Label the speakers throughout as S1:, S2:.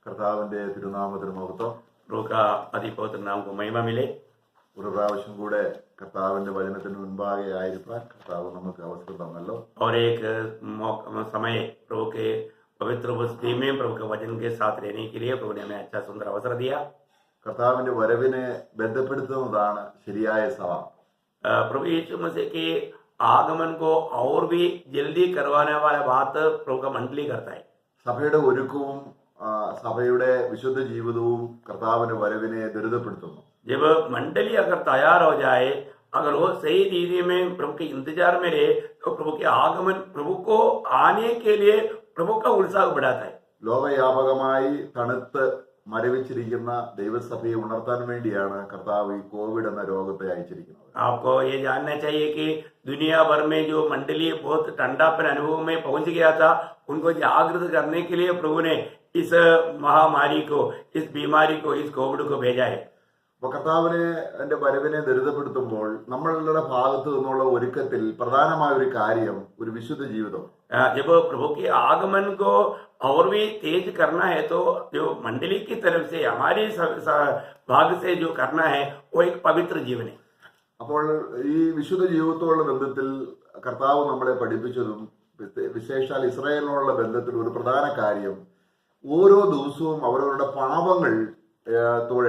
S1: കർത്താവിന്റെ തിരുനാമത്തിന് മഹത്വം.
S2: प्रभु का अति पवित्र नाम को महिमा मिले.
S1: ഒരു പ്രാവശ്യം കൂടെ കർത്താവിന്റെ വചനത്തിന് മുൻപാകെ ആയിരിക്കാൻ കർത്താവ് നമുക്ക് അവസരം തന്നല്ലോ.
S2: और एक समय प्रभु के पवित्र उपस्थिति में प्रभु के वचन के साथ रहने के लिए प्रभु ने हमें अच्छा सुंदर अवसर दिया.
S1: കർത്താവിന്റെ വരവിനെ ബന്ധപ്പെടുത്തുന്നതാണ് ശരിയായ സഭ.
S2: प्रभु यीशु मसीह के आगमन को और भी जल्दी करवाने वाला बात प्रभु का मंडली करता है.
S1: സഭയുടെ ഒരുക്കവും സഭയുടെ വിശുദ്ധ ജീവിതവും കർത്താവിന്റെ വരവിനെ ദുരിതപ്പെടുത്തുന്നു.
S2: जब मंडली अगर तैयार हो जाए, अगर वो सही रीति में प्रभु के इंतजार में रहे, तो प्रभु के आगमन, प्रभु को आने के लिए प्रभु का उत्साह बढ़ाता है.
S1: ലോകവ്യാപകമായി തണുത്ത് മരവിച്ചിരിക്കുന്ന ദൈവസഭയെ ഉണർത്താൻ വേണ്ടിയാണ് കർത്താവ് ഈ കോവിഡ് എന്ന രോഗത്തെ അയച്ചിരിക്കുന്നത്.
S2: आपको ये जानना चाहिए कि दुनिया भर में जो मंडली बहुत ठंडापन अनुभव में पहुंच गया था, उनको जागृत करने के लिए प्रभु ने इस महामारी को, इस बीमारी को, इस कोविड को भेजा है.
S1: അപ്പൊ കർത്താവിന്റെ വരവിനെ ദുരിതപ്പെടുത്തുമ്പോൾ നമ്മളുടെ ഭാഗത്തു നിന്നുള്ള ഒരുക്കത്തിൽ പ്രധാനമായ ഒരു കാര്യം ഒരു വിശുദ്ധ ജീവിതം.
S2: जब प्रभु के आगमन को और भी तेज करना है, तो जो मंडली की तरफ से हमारे भाग से जो करना है वो एक पवित्र जीवन है.
S1: അപ്പോൾ ഈ വിശുദ്ധ ജീവിതത്തോടുള്ള ബന്ധത്തിൽ കർത്താവ് നമ്മളെ പഠിപ്പിച്ചതും വിശേഷാൽ ഇസ്രായേലിനോടുള്ള ബന്ധത്തിൽ ഒരു പ്രധാന കാര്യം ഓരോ ദിവസവും അവരവരുടെ പാപങ്ങൾ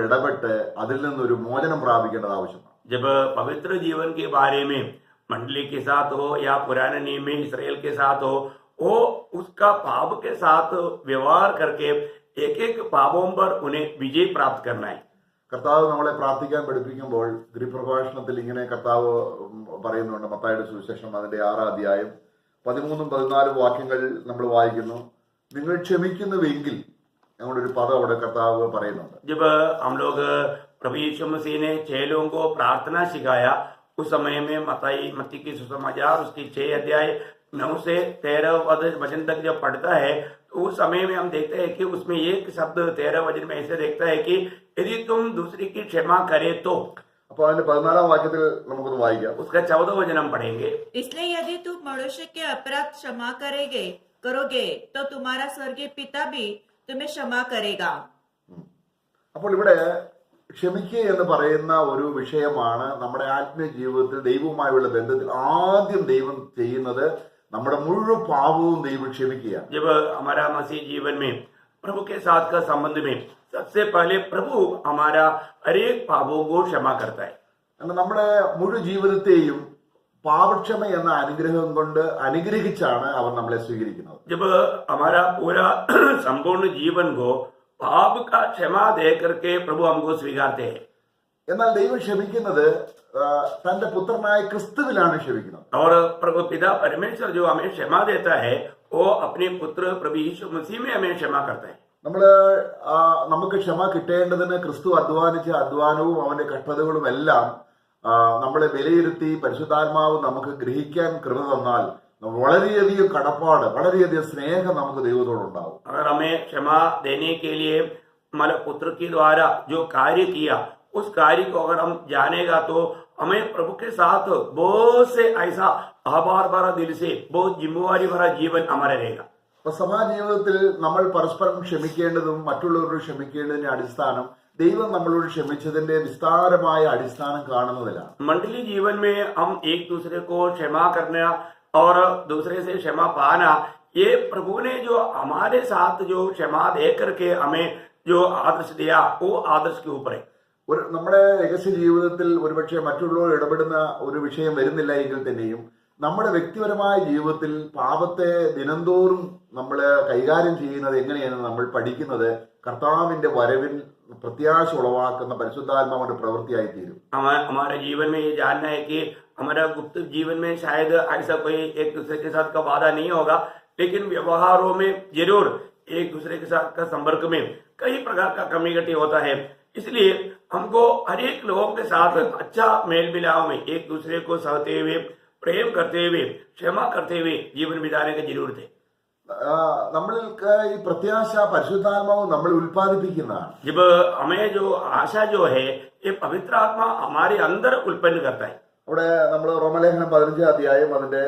S1: ഇടപെട്ട് അതിൽ നിന്നൊരു മോചനം പ്രാപിക്കേണ്ടത് ആവശ്യമാണ്.
S2: जब पवित्र जीवन के बारे में मंडली के साथ हो या पुराने नियम में इसराइल के साथ हो, वो उसका पाप के साथ व्यवहार करके एक एक पापों पर उन्हें विजय प्राप्त करना है.
S1: കർത്താവ് നമ്മളെ പ്രാർത്ഥിക്കാൻ പഠിപ്പിക്കുമ്പോൾ ഗിരിപ്രഭാഷണത്തിൽ ഇങ്ങനെ കർത്താവ് പറയുന്നുണ്ട്. മത്തായിയുടെ സുവിശേഷം അതിന്റെ 6-ാം അധ്യായം 13-14 വാക്യങ്ങൾ നമ്മൾ വായിക്കുന്നു. നിങ്ങൾ ക്ഷമിക്കുന്നുവെങ്കിൽ ഞങ്ങളുടെ ഒരു പദം അവിടെ കർത്താവ് പറയുന്നുണ്ട്.
S2: जब हम लोग प्रभु यीशु मसीह ने 6 लोगों को प्रार्थना सिखाया, उस समय में मत्ती की सुसमाचार उसकी 6 अध्याय 9 से 13 वचन तक जब पढ़ता है, तो उस समय में हम देखते हैं कि उसमें एक शब्द 13 वचन में ऐसे देखता है कि यदि तुम दूसरी की क्षमा करे तो.
S1: അപ്പൊ അതിന്റെ 14-ാം വാക്യത്തിൽ നമുക്കൊന്ന് വായിക്കാം.
S2: उसका 14 वचन हम पढ़ेंगे.
S3: इसलिए यदि तुम मनुष्य के अपराध क्षमा करोगे तो तुम्हारा स्वर्गीय पिता भी तुम्हें क्षमा करेगा.
S1: അപ്പോൾ ഇവിടെ ക്ഷമിക്കുക എന്ന് പറയുന്ന ഒരു വിഷയമാണ് നമ്മുടെ ആത്മീയ ജീവിതത്തിൽ ദൈവവുമായുള്ള ബന്ധത്തിൽ ആദ്യം ദൈവം ചെയ്യുന്നത്. നമ്മുടെ മുഴുവൻ പാപവും ദൈവം ക്ഷമിക്കുകയാണ്.
S2: जब हमारा मसीह जीवन में प्रभु के साथ का संबंध में सबसे पहले प्रभु हमारा हर एक पापों को क्षमा करता है.
S1: നമ്മുടെ മുഴുവൻ ജീവിതത്തെയും പാപക്ഷമ എന്ന അനുഗ്രഹം കൊണ്ട് അനുഗ്രഹിച്ചാണ് അവൻ നമ്മളെ സ്വീകരിക്കുന്നത്.
S2: जब हमारा पूरा संपूर्ण जीवन को पाप का क्षमा दे करके प्रभु हमको स्वीकारते हैं.
S1: എന്നാൽ ദൈവം ക്ഷമിക്കുന്നത് തന്റെ പുത്രനായ ക്രിസ്തുവിലാണ് ക്ഷമിക്കുന്നത്.
S2: और प्रभु पिता परमेश्वर जो हमें क्षमा देता है, वो अपने पुत्र प्रभु यीशु मसीह में हमें क्षमा करता है.
S1: നമുക്ക് ക്ഷമ കിട്ടേണ്ടതിന് ക്രിസ്തു അധ്വാനിച്ച അധ്വാനവും അവന്റെ കഷ്ടതകളും എല്ലാം നമ്മളെ വിലയിരുത്തി പരിശുദ്ധാത്മാവ് നമുക്ക് ഗ്രഹിക്കാൻ കൃപ തന്നാൽ വളരെയധികം കടപ്പാട്, വളരെയധികം സ്നേഹം നമുക്ക് ദൈവത്തോടുണ്ടാവും.
S2: अगर हमें क्षमा देने के लिए हमारे पुत्र के द्वारा जो कार्य किया, उस कार्य को अगर हम जानेगा तो हमें प्रभु के साथ बहुत से ऐसा आभार भरा दिल से बहुत जिम्मेवारी भरा जीवन हमारा रहेगा.
S1: അപ്പൊ സമാജീവിതത്തിൽ നമ്മൾ പരസ്പരം ക്ഷമിക്കേണ്ടതും മറ്റുള്ളവരോട് ക്ഷമിക്കേണ്ടതിന്റെ അടിസ്ഥാനം ദൈവം നമ്മളോട് ക്ഷമിച്ചതിന്റെ വിസ്താരമായ അടിസ്ഥാനം കാണുന്നതിലാണ്.
S2: मंडली जीवन में हम एक दूसरे को क्षमा करना और दूसरे से क्षमा पाना, ये प्रभु ने जो हमारे साथ जो क्षमा दे करके हमें जो आदर्श दिया, वो आदर्श के ऊपर है.
S1: നമ്മുടെ രഹസ്യ ജീവിതത്തിൽ ഒരുപക്ഷെ മറ്റുള്ളവർ ഇടപെടുന്ന ഒരു വിഷയം വരുന്നില്ല എങ്കിൽ തന്നെയും നമ്മുടെ വ്യക്തിപരമായ ജീവിതത്തിൽ പാപത്തെ ദിനംതോറും നമ്മൾ കൈകാര്യം ചെയ്യുന്നത് എങ്ങനെയാണ് നമ്മൾ പഠിക്കുന്നത് കർത്താവിന്റെ വരവിൽ പ്രത്യാശ ഉളവാക്കുന്ന പരിശുദ്ധാത്മാവിന്റെ പ്രവൃത്തിയായി തീരും.
S2: हमारे जीवन में ये जानना है कि हमारा गुप्त जीवन में शायद ऐसा कोई एक दूसरे के साथ का वादा नहीं होगा, लेकिन व्यवहारों में जरूर एक दूसरे के साथ का संपर्क में कई प्रकार का कमी घटी होता है. इसलिए हमको हर एक लोगों के साथ अच्छा मेल मिलाव में एक दूसरे को सहते हुए, प्रेम करते हुए, क्षमा करते हुए जीवन बिताने की जरूरत है.
S1: നമ്മൾക്ക് ഈ പ്രത്യാശ പരിശുദ്ധാത്മാവ് നമ്മൾ ഉൽപ്പാദിപ്പിക്കുന്നതാണ്.
S2: जब हमें जो आशा जो है, ये पवित्र आत्मा हमारे अंदर उत्पन्न करता है.
S1: അവിടെ നമ്മൾ റോമലേഖനം 15-ാം അധ്യായം അതിന്റെ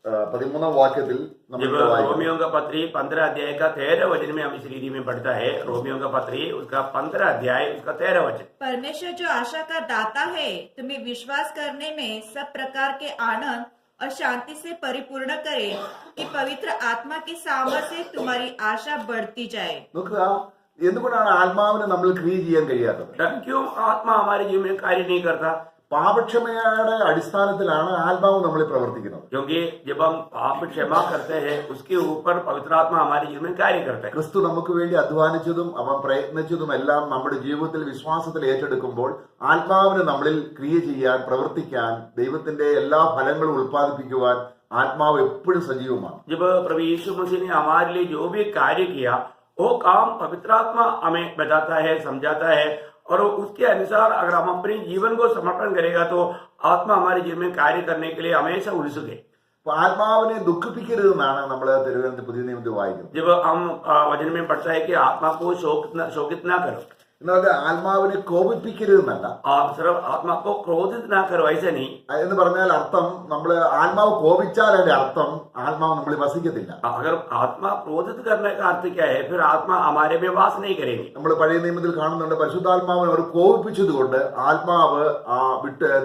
S1: 13-ാം വാക്യത്തിൽ നമ്മൾ
S2: जब
S1: വായിക്കുന്നു.
S2: रोमियो का पत्री 15 अध्याय का 13 वचन में हम इस रीति में पढ़ता है। रोमियो का पत्री उसका 15 अध्याय उसका 13 वचन।
S3: परमेश्वर जो आशा का दाता है तुम्हें विश्वास करने में सब प्रकार के आनंद और शांति से परिपूर्ण करे कि पवित्र आत्मा की सामर्थ्य से तुम्हारी आशा बढ़ती जाए।
S1: നോക്കുക, എന്തുകൊണ്ടാണ് ആത്മാവിനെ നമ്മൾ ക്രിയ ചെയ്യാൻ കഴിയാത്തത്?
S2: क्यों आत्मा हमारे जीवन में कार्य नहीं करता?
S1: പാപക്ഷമയുടെ അടിസ്ഥാനത്തിലാണ് ആത്മാവ് നമ്മളിൽ പ്രവർത്തിക്കുന്നത്.
S2: क्योंकि जब हम पाप क्षमा करते हैं उसके ऊपर पवित्र आत्मा हमारे जीवन में कार्य करता है।
S1: ക്രിസ്തു നമുക്ക് വേണ്ടി അധ്വാനിച്ചതും അവൻ പ്രയത്നിച്ചതും എല്ലാം നമ്മുടെ ജീവിതത്തിൽ വിശ്വാസത്തിൽ ഏറ്റെടുക്കുമ്പോൾ ആത്മാവിന് നമ്മളിൽ ക്രിയ ചെയ്യാൻ, പ്രവർത്തിക്കാൻ, ദൈവത്തിന്റെ എല്ലാ ഫലങ്ങളും ഉത്പാദിപ്പിക്കുവാൻ ആത്മാവ് എപ്പോഴും സജീവമാണ്.
S2: जब प्रभु यीशु मसीह ने हमारे लिए जो भी कार्य किया वो काम पवित्र आत्मा हमें बताता है, समझाता है, और उसके अनुसार अगर हम अपने जीवन को समर्पण करेगा तो आत्मा हमारे जीवन में कार्य करने के लिए हमेशा उत्सुक है।
S1: അപ്പൊ ആത്മാവിനെ ദുഃഖിപ്പിക്കരുതെന്നാണ് നമ്മൾ തിരുവനന്തപുരത്ത് പുതിയ നിയമത്തിൽ വായിക്കുന്നത്.
S2: जब हम वचन में पढ़ता है कि आत्मा को शोकित ना करो,
S1: എന്നാൽ ആത്മാവിനെ കോപിപ്പിക്കരുതെന്നല്ല.
S2: सिर्फ आत्मा को क्रोधित ना करो, ऐसा नहीं।
S1: എന്ന് പറഞ്ഞാൽ അർത്ഥം നമ്മൾ ആത്മാവ് കോപിച്ചാൽ അതിന്റെ അർത്ഥം ആത്മാവ് നമ്മളിൽ വസിക്കത്തില്ല.
S2: अगर आत्मा क्रोधित करने का अर्थ क्या है, फिर आत्मा हमारे में वास नहीं करेगी।
S1: നമ്മൾ പഴയ നിയമത്തിൽ കാണുന്നുണ്ട്, പരിശുദ്ധാത്മാവിനെ അവർ കോപിപ്പിച്ചത് കൊണ്ട് ആത്മാവ്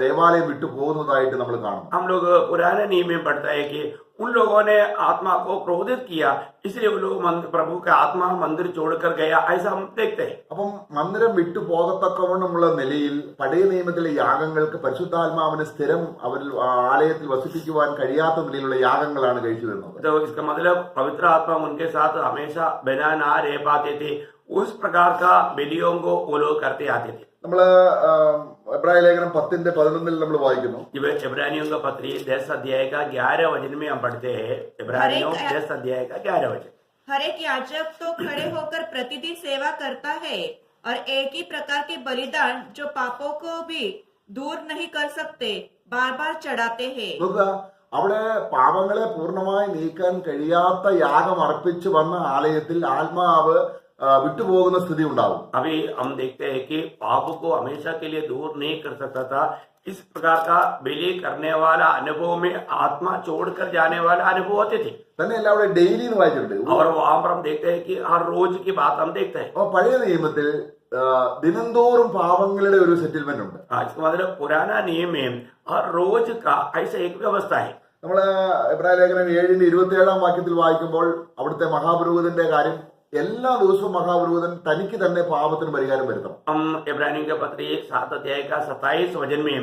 S1: ദേവാലയം വിട്ടു പോകുന്നതായിട്ട് നമ്മൾ കാണും.
S2: हम लोग पुराने नियम में पढ़ता है कि उन लोगों ने आत्मा को क्रोधित किया, इसलिए वो लोग प्रभु का आत्मा मंदिर छोड़कर गया, ऐसा हम देखते हैं।
S1: അപ്പം മന്ദിരം വിട്ടു പോകത്തക്കവണ്ണമുള്ള നിലയിൽ പഴയ നിയമത്തിലെ യാഗങ്ങൾക്ക് പരിശുദ്ധാത്മാവിന് സ്ഥിരം അവരിൽ ആലയത്തിൽ വസിപ്പിക്കുവാൻ കഴിയാത്ത നിലയിലുള്ള യാഗങ്ങളാണ് കഴിച്ചു വരുന്നത്.
S2: तो इसका मतलब पवित्र आत्मा उनके साथ हमेशा बिना ना रह पाते थे, उस प्रकार का बलियों को वो लोग करते आते थे।
S1: നമ്മള് എബ്രായ ലേഖനം 10:11 നമ്മൾ വായിക്കുന്നു.
S2: जब इब्रानियों का पत्री 10 अध्याय का 11 वचन में हम पढ़ते हैं, इब्रानियों 10 अध्याय का 11 वचन।
S3: हर एक याजक तो खड़े होकर प्रतिदिन सेवा करता है और एक ही प्रकार के बलिदान जो पापों को भी दूर नहीं कर सकते बार बार चढ़ाते हैं।
S1: നോക്കുക, അവിടെ പാപങ്ങളെ പൂർണ്ണമായി നീക്കാൻ കഴിയാത്ത യാഗം അർപ്പിച്ചു വന്ന ആലയത്തിൽ ആത്മാവ് വിട്ടുപോകുന്ന സ്ഥിതി ഉണ്ടാവും.
S2: अभी हम देखते हैं कि पाप को हमेशा के लिए दूर नहीं कर सकता था। इस प्रकार का बलि करने वाला अनुभव में आत्मा छोड़कर जाने वाला अनुभव होते थे।
S1: തന്നെയല്ല, അവിടെ ഡെയിലി എന്ന് വായിച്ചിട്ടുണ്ട്.
S2: और वहां पर हम देखते हैं कि हर रोज की बात हम देखते हैं।
S1: അപ്പൊ പഴയ നിയമത്തിൽ ദിനംതോറും പാപങ്ങളുടെ ഒരു സെറ്റിൽമെന്റ് ഉണ്ട്.
S2: इसका मतलब पुराना नियम में हर रोज का ऐसा एक व्यवस्था है।
S1: നമ്മള് എബ്രായ ലേഖനം 7:27 വാക്യത്തിൽ വായിക്കുമ്പോൾ അവിടുത്തെ മഹാപുരോഹിതന്റെ കാര്യം, എല്ലാ ദിവസവും മഹാപുരോഹിതൻ തനിക്ക് തന്നെ പാപത്തിന് പരിഹാരം വരുത്തണം.
S2: हम इब्रानियों के पत्री 7 अध्याय का 27 वचन में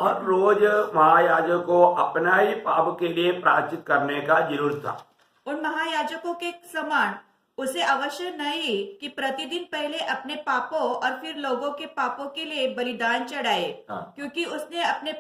S2: हर रोज महायाजक को अपना ही पाप के लिए प्रायश्चित करने का जरूरत था।
S3: उन महायाजकों के समान उसे अवश्य नहीं कि प्रतिदिन पहले अपने पापों और फिर लोगों के पापों के लिए बलिदान चढ़ाए, क्योंकि उसने अपने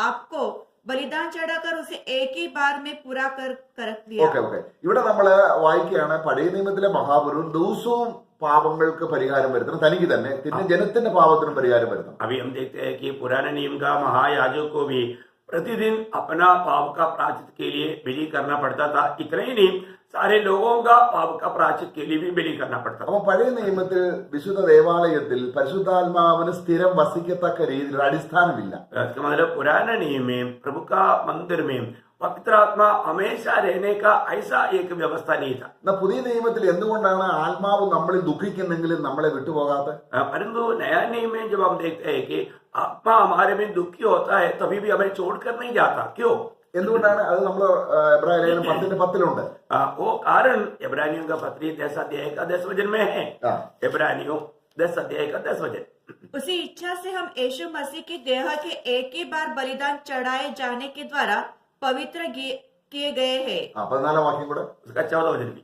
S3: आप को बलिदान चढ़ाकर उसे एक ही बार में पूरा कर दिया।
S1: ഓക്കെ ഇവിടെ നമ്മള് വായിക്കുകയാണ്, പഴയ നിയമത്തിലെ മഹാപുരുഷൻ ദിവസവും പാപങ്ങൾക്ക് പരിഹാരം വരുത്തണം, തനിക്ക് തന്നെ, പിന്നെ ജനത്തിന്റെ പാപത്തിനും പരിഹാരം വരുത്തണം.
S2: अभी हम देखते हैं कि पुराने नियम का महायाजक को भी प्रतिदिन अपना पाप का प्रायश्चित के लिए बलि करना पड़ता था। इतना ही नहीं, सारे लोगों का पाप का प्रायश्चित के लिए भी बलि करना पड़ता था।
S1: അപ്പൊ പഴയ നിയമത്തിൽ വിശുദ്ധ ദേവാലയത്തിൽ പരിശുദ്ധാത്മാവിന് സ്ഥിരം വസിക്കത്തക്ക രീതിയിൽ അടിസ്ഥാനമില്ല.
S2: इसका मतलब पुराने नियम में प्रभु का मंदिर में पवित्र आत्मा हमेशा रहने का ऐसा एक व्यवस्था नहीं था।
S1: എന്നാ പുതിയ നിയമത്തിൽ എന്തുകൊണ്ടാണ് ആത്മാവ് നമ്മളിൽ ദുഃഖിക്കുന്നെങ്കിലും നമ്മളെ വിട്ടുപോകാത്ത?
S2: परंतु नया नियम में जब हम देखते हैं कि आत्मा हमारे में दुखी होता है, तभी भी हमें छोड़कर नहीं जाता। क्यों?
S1: എന്തുകൊണ്ടാണ്? അത് നമ്മൾ എബ്രായ ലേഖനം 10:10
S2: वो कारण इब्रानियों का पत्री 10 अध्याय का 10 वचन में है। इब्रानियों 10 अध्याय का 10 वचन।
S3: उसी इच्छा से हम यीशु मसीह की देह के एक ही बार बलिदान चढ़ाए जाने के द्वारा पवित्र किए गए हैं।
S1: 14 വാക്യം കൂടെ.
S2: उसका 14 वचन भी,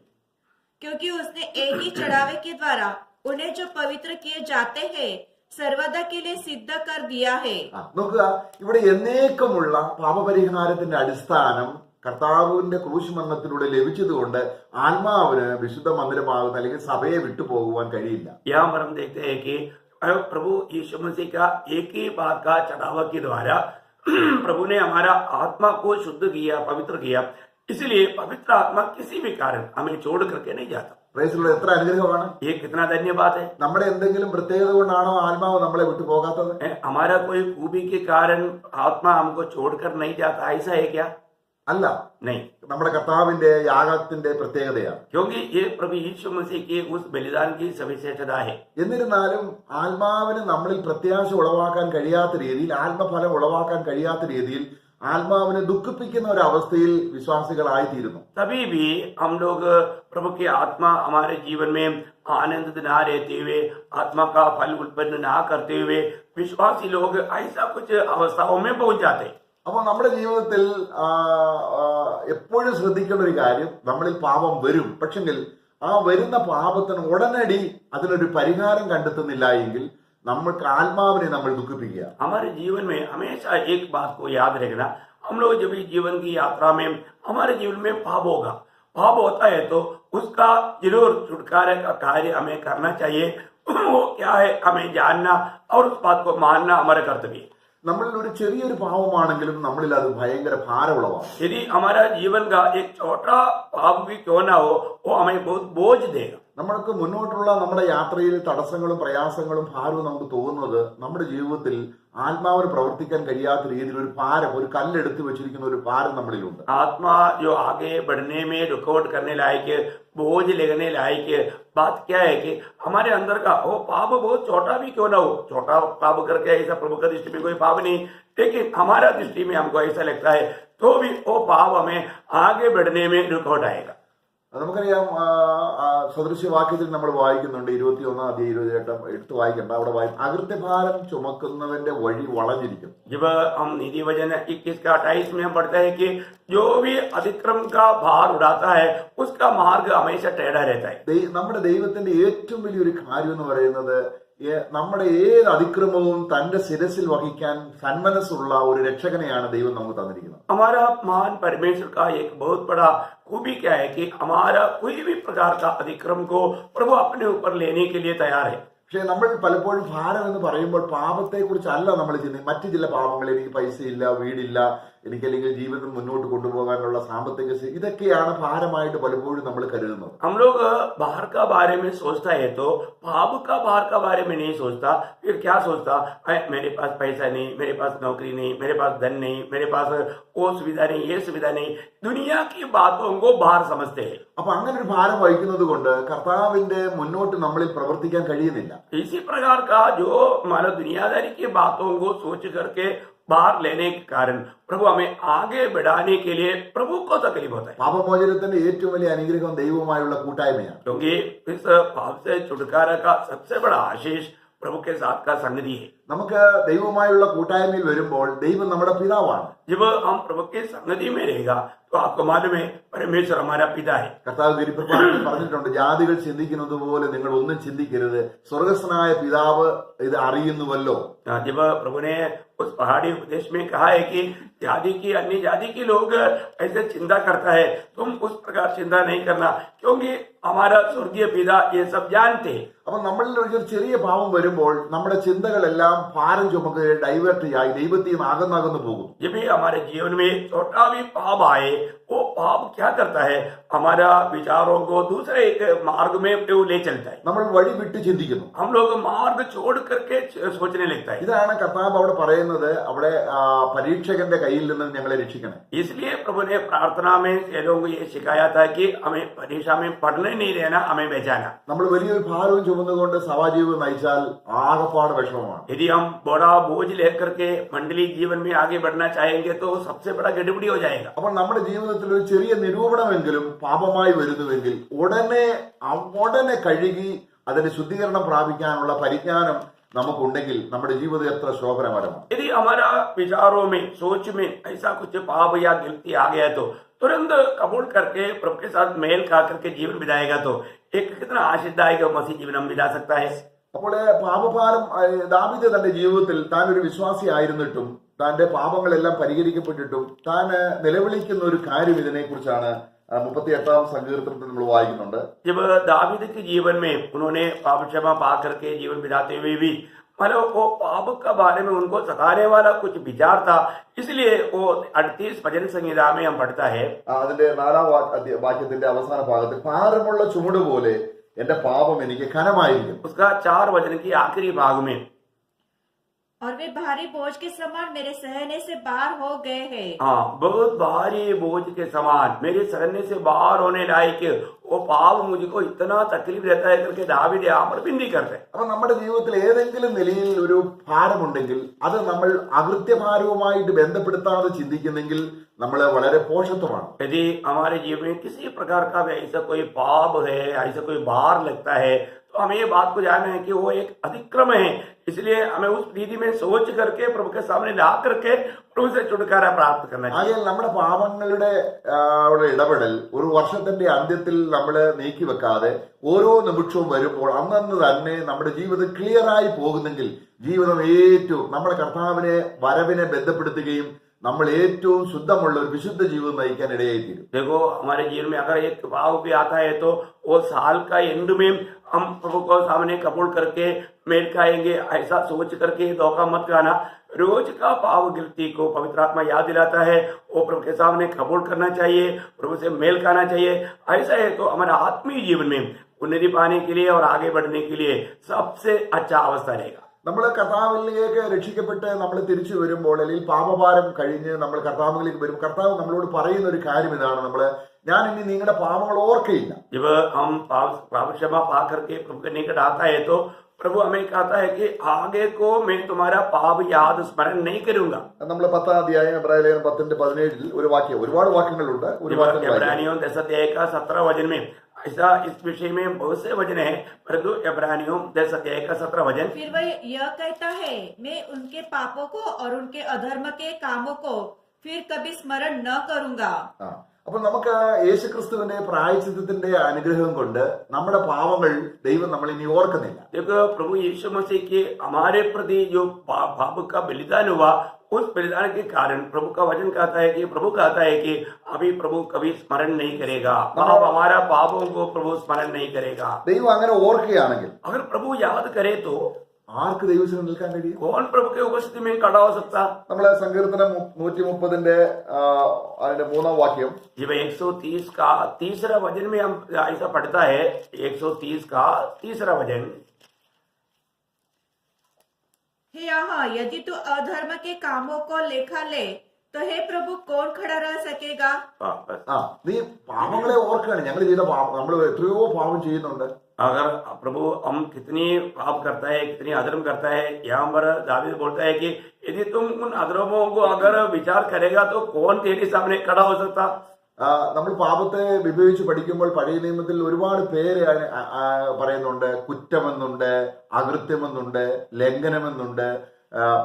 S3: क्योंकि उसने एक ही चढ़ावे के द्वारा उन्हें जो पवित्र किए जाते हैं सर्वदा के लिए सिद्ध कर दिया है।
S1: നോക്കുക, ഇവിടെ എന്നേക്കുമുള്ള പാപപരിഹാരത്തിന്റെ അടിസ്ഥാനം കർത്താവിന്റെ ക്രൂശുമരണത്തിലൂടെ ലഭിച്ചതുകൊണ്ട് ആത്മാവിന് വിശുദ്ധ മന്ദിരമാകുന്ന അല്ലെങ്കിൽ സഭയെ വിട്ടുപോകുവാൻ കഴിയില്ല.
S2: यहाँ पर हम देखते हैं कि प्रभु यीशु मसीह का एक ही बार का चढ़ावा के द्वारा प्रभु ने हमारा आत्मा को शुद्ध किया, पवित्र किया। इसलिए पवित्र आत्मा किसी भी कारण हमें छोड़ करके नहीं जाता।
S1: പ്രൈസിലുള്ള എത്ര അനുഗ്രഹമാണ്!
S2: ये कितना धन्यवाद है।
S1: നമ്മുടെ എന്തെങ്കിലും പ്രത്യേകത കൊണ്ടാണോ ആത്മാവ് നമ്മളെ വിട്ടു പോകാത്തത്?
S2: हमारा कोई खूबी के कारण आत्मा हमको छोड़कर नहीं जाता, ऐसा है क्या?
S1: അല്ല,
S2: नहीं,
S1: നമ്മുടെ കർത്താവിന്റെ യാഗത്തിന്റെ പ്രത്യേകതയാണ്.
S2: क्योंकि ये प्रभु यीशु मसीह के उस बलिदान की सविशेषता है.
S1: എന്നിരുന്നാലും ആത്മാവിന് നമ്മളിൽ പ്രത്യാശ ഉളവാക്കാൻ കഴിയാത്ത രീതിയിൽ, ആത്മഫലം ഉളവാക്കാൻ കഴിയാത്ത രീതിയിൽ ആത്മാവിനെ ദുഃഖിപ്പിക്കുന്ന ഒരു അവസ്ഥയിൽ വിശ്വാസികളായിത്തീരുന്നു.
S2: तभी भी हम लोग प्रभु की आत्मा हमारे जीवन में आनंद ना रहते हुए, आत्मा का फल उत्पन्न ना करते हुए विश्वासी लोग ऐसा कुछ अवस्थाओं में पहुंच जाते.
S1: അപ്പോൾ നമ്മുടെ ജീവിതത്തിൽ എപ്പോഴും ശ്രദ്ധിക്കേണ്ട ഒരു കാര്യം, നമ്മളിൽ പാപം വരും. പക്ഷെങ്കിൽ ആ വരുന്ന പാപത്തിന് ഉടനടി അതിനൊരു പരിഹാരം കണ്ടെത്തുന്നില്ല എങ്കിൽ നമ്മൾക്ക് ആത്മാവിനെ നമ്മൾ ദുഃഖിപ്പിക്കുക.
S2: हमारे जीवन में हमेशा एक बात को याद रखना, हम लोग जब इस जीवन की यात्रा में हमारे जीवन में पाप होगा, पाप होता है तो उसका जरूर छुटकारे का कार्य हमें करना चाहिए. वो क्या है हमें जानना और उस बात को मानना हमारा कर्तव्य है.
S1: നമ്മളിൽ ഒരു ചെറിയൊരു പാപമാണെങ്കിലും നമ്മളിൽ അത് ഭയങ്കര ഭാരമുള്ളതാണ്.
S2: यदि हमारा जीवन का एक छोटा पाप भी क्यों ना हो, वो हमें बहुत बोझ देगा.
S1: നമ്മൾക്ക് മുന്നോട്ടുള്ള നമ്മുടെ യാത്രയിൽ തടസ്സങ്ങളും പ്രയാസങ്ങളും ഭാരവും നമുക്ക് തോന്നുന്നത് നമ്മുടെ ജീവിതത്തിൽ ആത്മാവിന് പ്രവർത്തിക്കാൻ കഴിയാത്ത രീതിയിൽ ഒരു ഭാരം, ഒരു കല്ലെടുത്ത് വെച്ചിരിക്കുന്ന ഒരു ഭാരം നമ്മളിലുണ്ട്.
S2: आत्मा जो आगे बढ़ने में रुकावट करने लायक, बोझ लगने लायक बात क्या है कि हमारे अंदर का वो पाप बहुत छोटा भी क्यों ना हो, छोटा पाप करके ऐसा प्रभु का दृष्टि में कोई पाप नहीं, लेकिन हमारा दृष्टि में हमको ऐसा लगता है तो भी वो पाप हमें आगे बढ़ने में रुकावट आएगा.
S1: നമുക്കറിയാം, സദൃശ്യവാക്യത്തിൽ നമ്മൾ വായിക്കുന്നുണ്ട്, 21 അധ്യായം 28 എടുത്ത് വായിക്കണ്ട, അവിടെ അകൃത്യഭാരം ചുമക്കുന്നവന്റെ വഴി വളഞ്ഞിരിക്കും.
S2: जब हम नीति वचन 21 का 28 में हम पढ़ते हैं कि जो भी अतिक्रम का भार उड़ाता है उसका मार्ग हमेशा टेढ़ा रहता है.
S1: നമ്മുടെ ദൈവത്തിന്റെ ഏറ്റവും വലിയൊരു കാര്യം എന്ന് പറയുന്നത്, നമ്മുടെ ഏത് അതിക്രമവും തന്റെ ശിരസിൽ വഹിക്കാൻ സന്മനസ്സുള്ള ഒരു രക്ഷകനെയാണ് ദൈവം നമുക്ക് തന്നിരിക്കുന്നത്.
S2: हमारा महान परमेश्वर का एक बहुत बड़ा खूबी क्या है कि हमारा कोई भी प्रकार का अतिक्रम को प्रभु अपने ऊपर लेने के लिए तैयार है.
S1: പക്ഷെ നമ്മൾ പലപ്പോഴും ഭാരം എന്ന് പറയുമ്പോൾ പാപത്തെ കുറിച്ചല്ല നമ്മൾ ചിന്തിക്കുന്നത്. മറ്റു ചില പാപങ്ങൾ, എനിക്ക് പൈസയില്ല, വീടില്ല, എനിക്കല്ലെങ്കിൽ ജീവിതം മുന്നോട്ട് കൊണ്ടുപോകാനുള്ള സാമ്പത്തിക ഇതൊക്കെയാണ് ഭാരമായിട്ട് പലപ്പോഴും നമ്മൾ കരുതുന്നത്.
S2: हम लोग बाहर का बारे में सोचता है तो पाप का बाहर का बारे में नहीं सोचता. फिर क्या सोचता है, मेरे पास पैसा नहीं, मेरे पास नौकरी नहीं, मेरे पास धन नहीं, मेरे पास वो सुविधा नहीं, ये सुविधा नहीं, दुनिया की बातों को बाहर समझते हैं.
S1: അപ്പൊ അങ്ങനെ ഒരു ഭാരം വഹിക്കുന്നത് കൊണ്ട് കർത്താവിന്റെ മുന്നോട്ട് നമ്മളിൽ പ്രവർത്തിക്കാൻ കഴിയുന്നില്ല.
S2: इसी प्रकार का जो मानो दुनियादारी की बातों को सोच करके बाहर लेने के कारण प्रभु हमें आगे बढ़ाने के लिए प्रभु को तकलीफ होता है.
S1: പാപമോചനത്തിന്റെ ഏറ്റവും വലിയ അനുഗ്രഹം ദൈവവുമായുള്ള കൂട്ടായ്മയാണ്.
S2: क्योंकि इस पाप से छुटकारा का सबसे बड़ा आशीष प्रभु के साथ का संगति है.
S1: നമുക്ക് ദൈവവുമായുള്ള കൂട്ടായ്മയിൽ വരുമ്പോൾ ദൈവം നമ്മുടെ പിതാവാണ്.
S2: जब हम प्रभु के संगति में रहेगा तो आपको मालूम है परमेश्वर हमारा पिता है.
S1: കർത്താവ് ഗിരിപ്രഭാഷണത്തിൽ പറഞ്ഞിട്ടുണ്ട്, ജാതികൾ ചിന്തിക്കുന്നത് പോലെ നിങ്ങൾ ഒന്നും ചിന്തിക്കരുത്, സ്വർഗസ്ഥനായ പിതാവ് ഇത് അറിയുന്നുവല്ലോ.
S2: जब प्रभु ने उस पहाड़ी उपदेश में कहा है कि जाति की अन्य जाति के लोग ऐसे चिंता करता है, तुम उस प्रकार चिंता नहीं करना, क्योंकि हमारा स्वर्गीय पिता ये सब जानते हैं.
S1: അപ്പൊ നമ്മളിൽ ഒരു ചെറിയ പാപം വരുമ്പോൾ നമ്മുടെ ചിന്തകളെല്ലാം ഭാരം ചുമക്ക് ഡൈവേർട്ട് ആയി ദൈവത്തിൽ നിന്ന് അകന്നകന്നു പോകും.
S2: जब भी हमारे जीवन में छोटा भी पाप आए, वो पाप क्या करता है, हमारा विचारों को दूसरे एक मार्ग में वो ले चलता है.
S1: നമ്മൾ വഴി വിട്ട് ചിന്തിക്കുന്നു.
S2: हम लोग मार्ग छोड़ करके सोचने लगता है.
S1: ഇതാണ് കർത്താവ് അവിടെ പറയുന്നത്, അവിടെ പരീക്ഷകന്റെ കയ്യിൽ നിന്ന് ഞങ്ങളെ രക്ഷിക്കണം.
S2: इसलिए प्रभु ने प्रार्थना में लोगों को ये सिखाया था कि हमें परीक्षा में पढ़ने नहीं रहना, हमें बचाना.
S1: നമ്മൾ വലിയൊരു ഭാരവും ചുമന്നുകൊണ്ട് സഭാജീവിതം നയിച്ചാൽ ആകപ്പാട് വിഷമമാണ്.
S2: यदि हम बड़ा बोझ लेकर के मंडली जीवन में आगे बढ़ना चाहेंगे तो सबसे बड़ा गड़बड़ी हो जाएगा.
S1: അപ്പോൾ നമ്മുടെ ജീവിതത്തിൽ ഒരു ചെറിയ നിരൂപണമെങ്കിലും പാപമായി വരുന്നുവെങ്കിൽ ഉടനെ കഴുകി അതിന്റെ ശുദ്ധീകരണം പ്രാപിക്കാനുള്ള പരിജ്ഞാനം നമുക്കുണ്ടെങ്കിൽ നമ്മുടെ ജീവിതം എത്ര ശോഭനകരമാണ്.
S2: यदि हमारा विचारों में सोच में ऐसा कुछ पाप या गिनती आ गया तो तुरंत कबूल करके प्रभु के साथ मेल खा करके जीवन बिताएगा तो एक कितना आशीषदायक मसीह जीवन हम बिता सकता है.
S1: അപ്പോൾ പാപഭാരം, ദാവീദ് തന്റെ ജീവിതത്തിൽ താൻ ഒരു വിശ്വാസി ആയിരുന്നിട്ടും തന്റെ പാപങ്ങളെല്ലാം പരിഹരിക്കപ്പെട്ടിട്ടും താൻ നിലവിളിക്കുന്ന ഒരു കാര്യം ഇതിനെക്കുറിച്ചാണ് 38 സങ്കീർത്തനത്തിൽ നമ്മൾ വായിക്കുന്നുണ്ട്.
S2: जब दावीद के जीवन में उन्होंने पाप क्षमा पा करके जीवन बिताते हुए भी मतलब वो पाप का बारे में उनको सताने वाला कुछ विचार था, इसलिए वो 38 भजन संहिता में हम पढ़ता है.
S1: അതിന്റെ 4-ാം വാക്യത്തിന്റെ അവസാന ഭാഗത്തിൽ, ഭാരമുള്ള ചുമട് പോലെ എന്റെ പാപം എനിക്ക് ഘനമായിരിക്കും.
S2: उसका 4 वचन की आखिरी भाग में,
S3: और वे भारी बोझ के समान मेरे सहने से बाहर हो गए हैं।
S2: हाँ, बहुत भारी बोझ के समान मेरे सहने से बाहर होने लायक वो पाप मुझको इतना तकलीफ देता है करके दावीद यहाँ पर बिंदी करते हैं।
S1: അപ്പൊ നമ്മുടെ ജീവിതത്തിൽ ഏതെങ്കിലും നിലയിൽ ഒരു ഭാരമുണ്ടെങ്കിൽ അത് നമ്മൾ അകൃത്യഭാരവുമായിട്ട് ബന്ധപ്പെടുത്താതെ ചിന്തിക്കുന്നെങ്കിൽ നമ്മൾ വളരെ പോഷത്വമാണ്.
S2: यदि हमारे जीवन में किसी प्रकार का भी ऐसा कोई पाप है, ऐसा कोई भार लगता है, तो हमें ये बात को जानना है कि वो एक अधिक्रम है। इसलिए हमें उस रीति में सोच करके प्रभु के सामने ला करके प्रभु से छुटकारा प्राप्त करना चाहिए।
S1: ആകയാൽ നമ്മുടെ പാപങ്ങളുടെ ഇടപെടൽ ഒരു വർഷത്തിന്റെ അന്ത്യത്തിൽ നമ്മൾ നീക്കി വെക്കാതെ ഓരോ നിമിഷവും വരുമ്പോൾ അന്നന്ന് തന്നെ നമ്മുടെ ജീവിതം ക്ലിയർ ആയി പോകുന്നെങ്കിൽ ജീവിതം ഏറ്റവും നമ്മുടെ കർത്താവിനെ വരവിനെ ബന്ധപ്പെടുത്തുകയും നമ്മൾ ഏറ്റവും ശുദ്ധമുള്ള ഒരു വിശുദ്ധ ജീവിതം നയിക്കാൻ ഇടയായിത്തീരും.
S2: देखो, हमारे जीवन में अगर एक पाप भी आता है तो वो साल का एंड में हम प्रभु को सामने कबूल करके मेल खाएंगे, ऐसा सोच करके धोखा मत खाना। रोज का पाप गिरती को पवित्र आत्मा याद दिलाता है, वो प्रभु के सामने कबूल करना चाहिए, प्रभु से मेल खाना चाहिए। ऐसा है तो हमारे आत्मीय जीवन में उन्नति पाने के लिए और आगे बढ़ने के लिए सबसे अच्छा अवस्था रहेगा।
S1: നമ്മൾ കർത്താവിലേക്ക് രക്ഷിക്കപ്പെട്ട് നമ്മൾ തിരിച്ചു വരുമ്പോൾ അല്ലെങ്കിൽ പാപഭാരം കഴിഞ്ഞ് നമ്മൾ കർത്താവിലേക്ക് വരും, കർത്താവ് നമ്മളോട് പറയുന്ന ഒരു കാര്യം ഇതാണ്, ഞാൻ ഇനി നിങ്ങളുടെ പാപങ്ങൾ ഓർക്കയില്ല.
S2: जब हम पाप क्षमा पा करके प्रभु के निकट आता है तो प्रभु हमें कहता है कि आगे को मैं तुम्हारा पाप याद स्मरण नहीं करूंगा।
S1: നമ്മൾ 10-ാം അധ്യായം എബ്രായ ലേഖനം 10:17 ഒരു വാക്യം, ഒരുപാട് വാക്യങ്ങളുണ്ട്, ഒരു വാക്യം
S2: इब्रानियों 10 का 17 वचन में ऐसा इस विषय में बहुत से वचन है, परंतु इब्रानियों 10 का 17 वचन
S3: फिर वह यह कहता है, मैं उनके पापों को और उनके अधर्म के कामों को फिर कभी स्मरण न करूंगा।
S1: അപ്പൊ നമുക്ക് യേശുക്രിസ്തുവിന്റെ പ്രായശ്ചിത്തത്തിന്റെ അനുഗ്രഹം കൊണ്ട് നമ്മുടെ പാവങ്ങൾ ദൈവം നമ്മൾ ഇനി ഓർക്കുന്നില്ല.
S2: देखो, प्रभु यीशु मसीह के हमारे प्रति जो पाप का बलिदान हुआ, उस बलिदान के कारण प्रभु का वचन कहता है कि प्रभु कहता है कि अभी प्रभु कभी स्मरण नहीं करेगा, हमारा पापों को प्रभु स्मरण नहीं करेगा।
S1: ദൈവം അങ്ങനെ ഓർക്കുകയാണെങ്കിൽ
S2: अगर प्रभु याद करे तो
S1: ആർക്ക് ദൈവത്തിന് നിൽക്കാൻ കഴിയും?
S2: कौन प्रभु के उपस्थिति में खड़ा हो सकता?
S1: നമ്മളെ സങ്കീർത്തനം 130 അതിന്റെ 3-ാം വാക്യം,
S2: जब 130 का 3रा वचन में हम ऐसा पढ़ता है, 130 का 3रा वचन,
S3: हे यहाँ, यदि तू अधर्म के कामों को लेखा ले तो हे प्रभु कौन खड़ा रह सकेगा?
S1: നീ പാപങ്ങളെ ഓർക്കുകയാണ്. ഞങ്ങൾ ചെയ്ത പാപം, നമ്മൾ എത്രയോ പാപം ചെയ്യുന്നുണ്ട്.
S2: अगर प्रभु हम कितनी पाप करता है, कितनी अधर्म करता है, यहाँ पर दावीद बोलता है कि यदि तुम उन अधर्मों को अगर विचार करेगा तो कौन तेरे सामने खड़ा हो सकता?
S1: നമ്മൾ പാപത്തെ വിഭജിച്ച് പഠിക്കുമ്പോൾ പഴയ നിയമത്തിൽ ഒരുപാട് പേര് പറയുന്നുണ്ട്. കുറ്റമെന്നുണ്ട്, അകൃത്യമെന്നുണ്ട്, ലംഘനമെന്നുണ്ട്,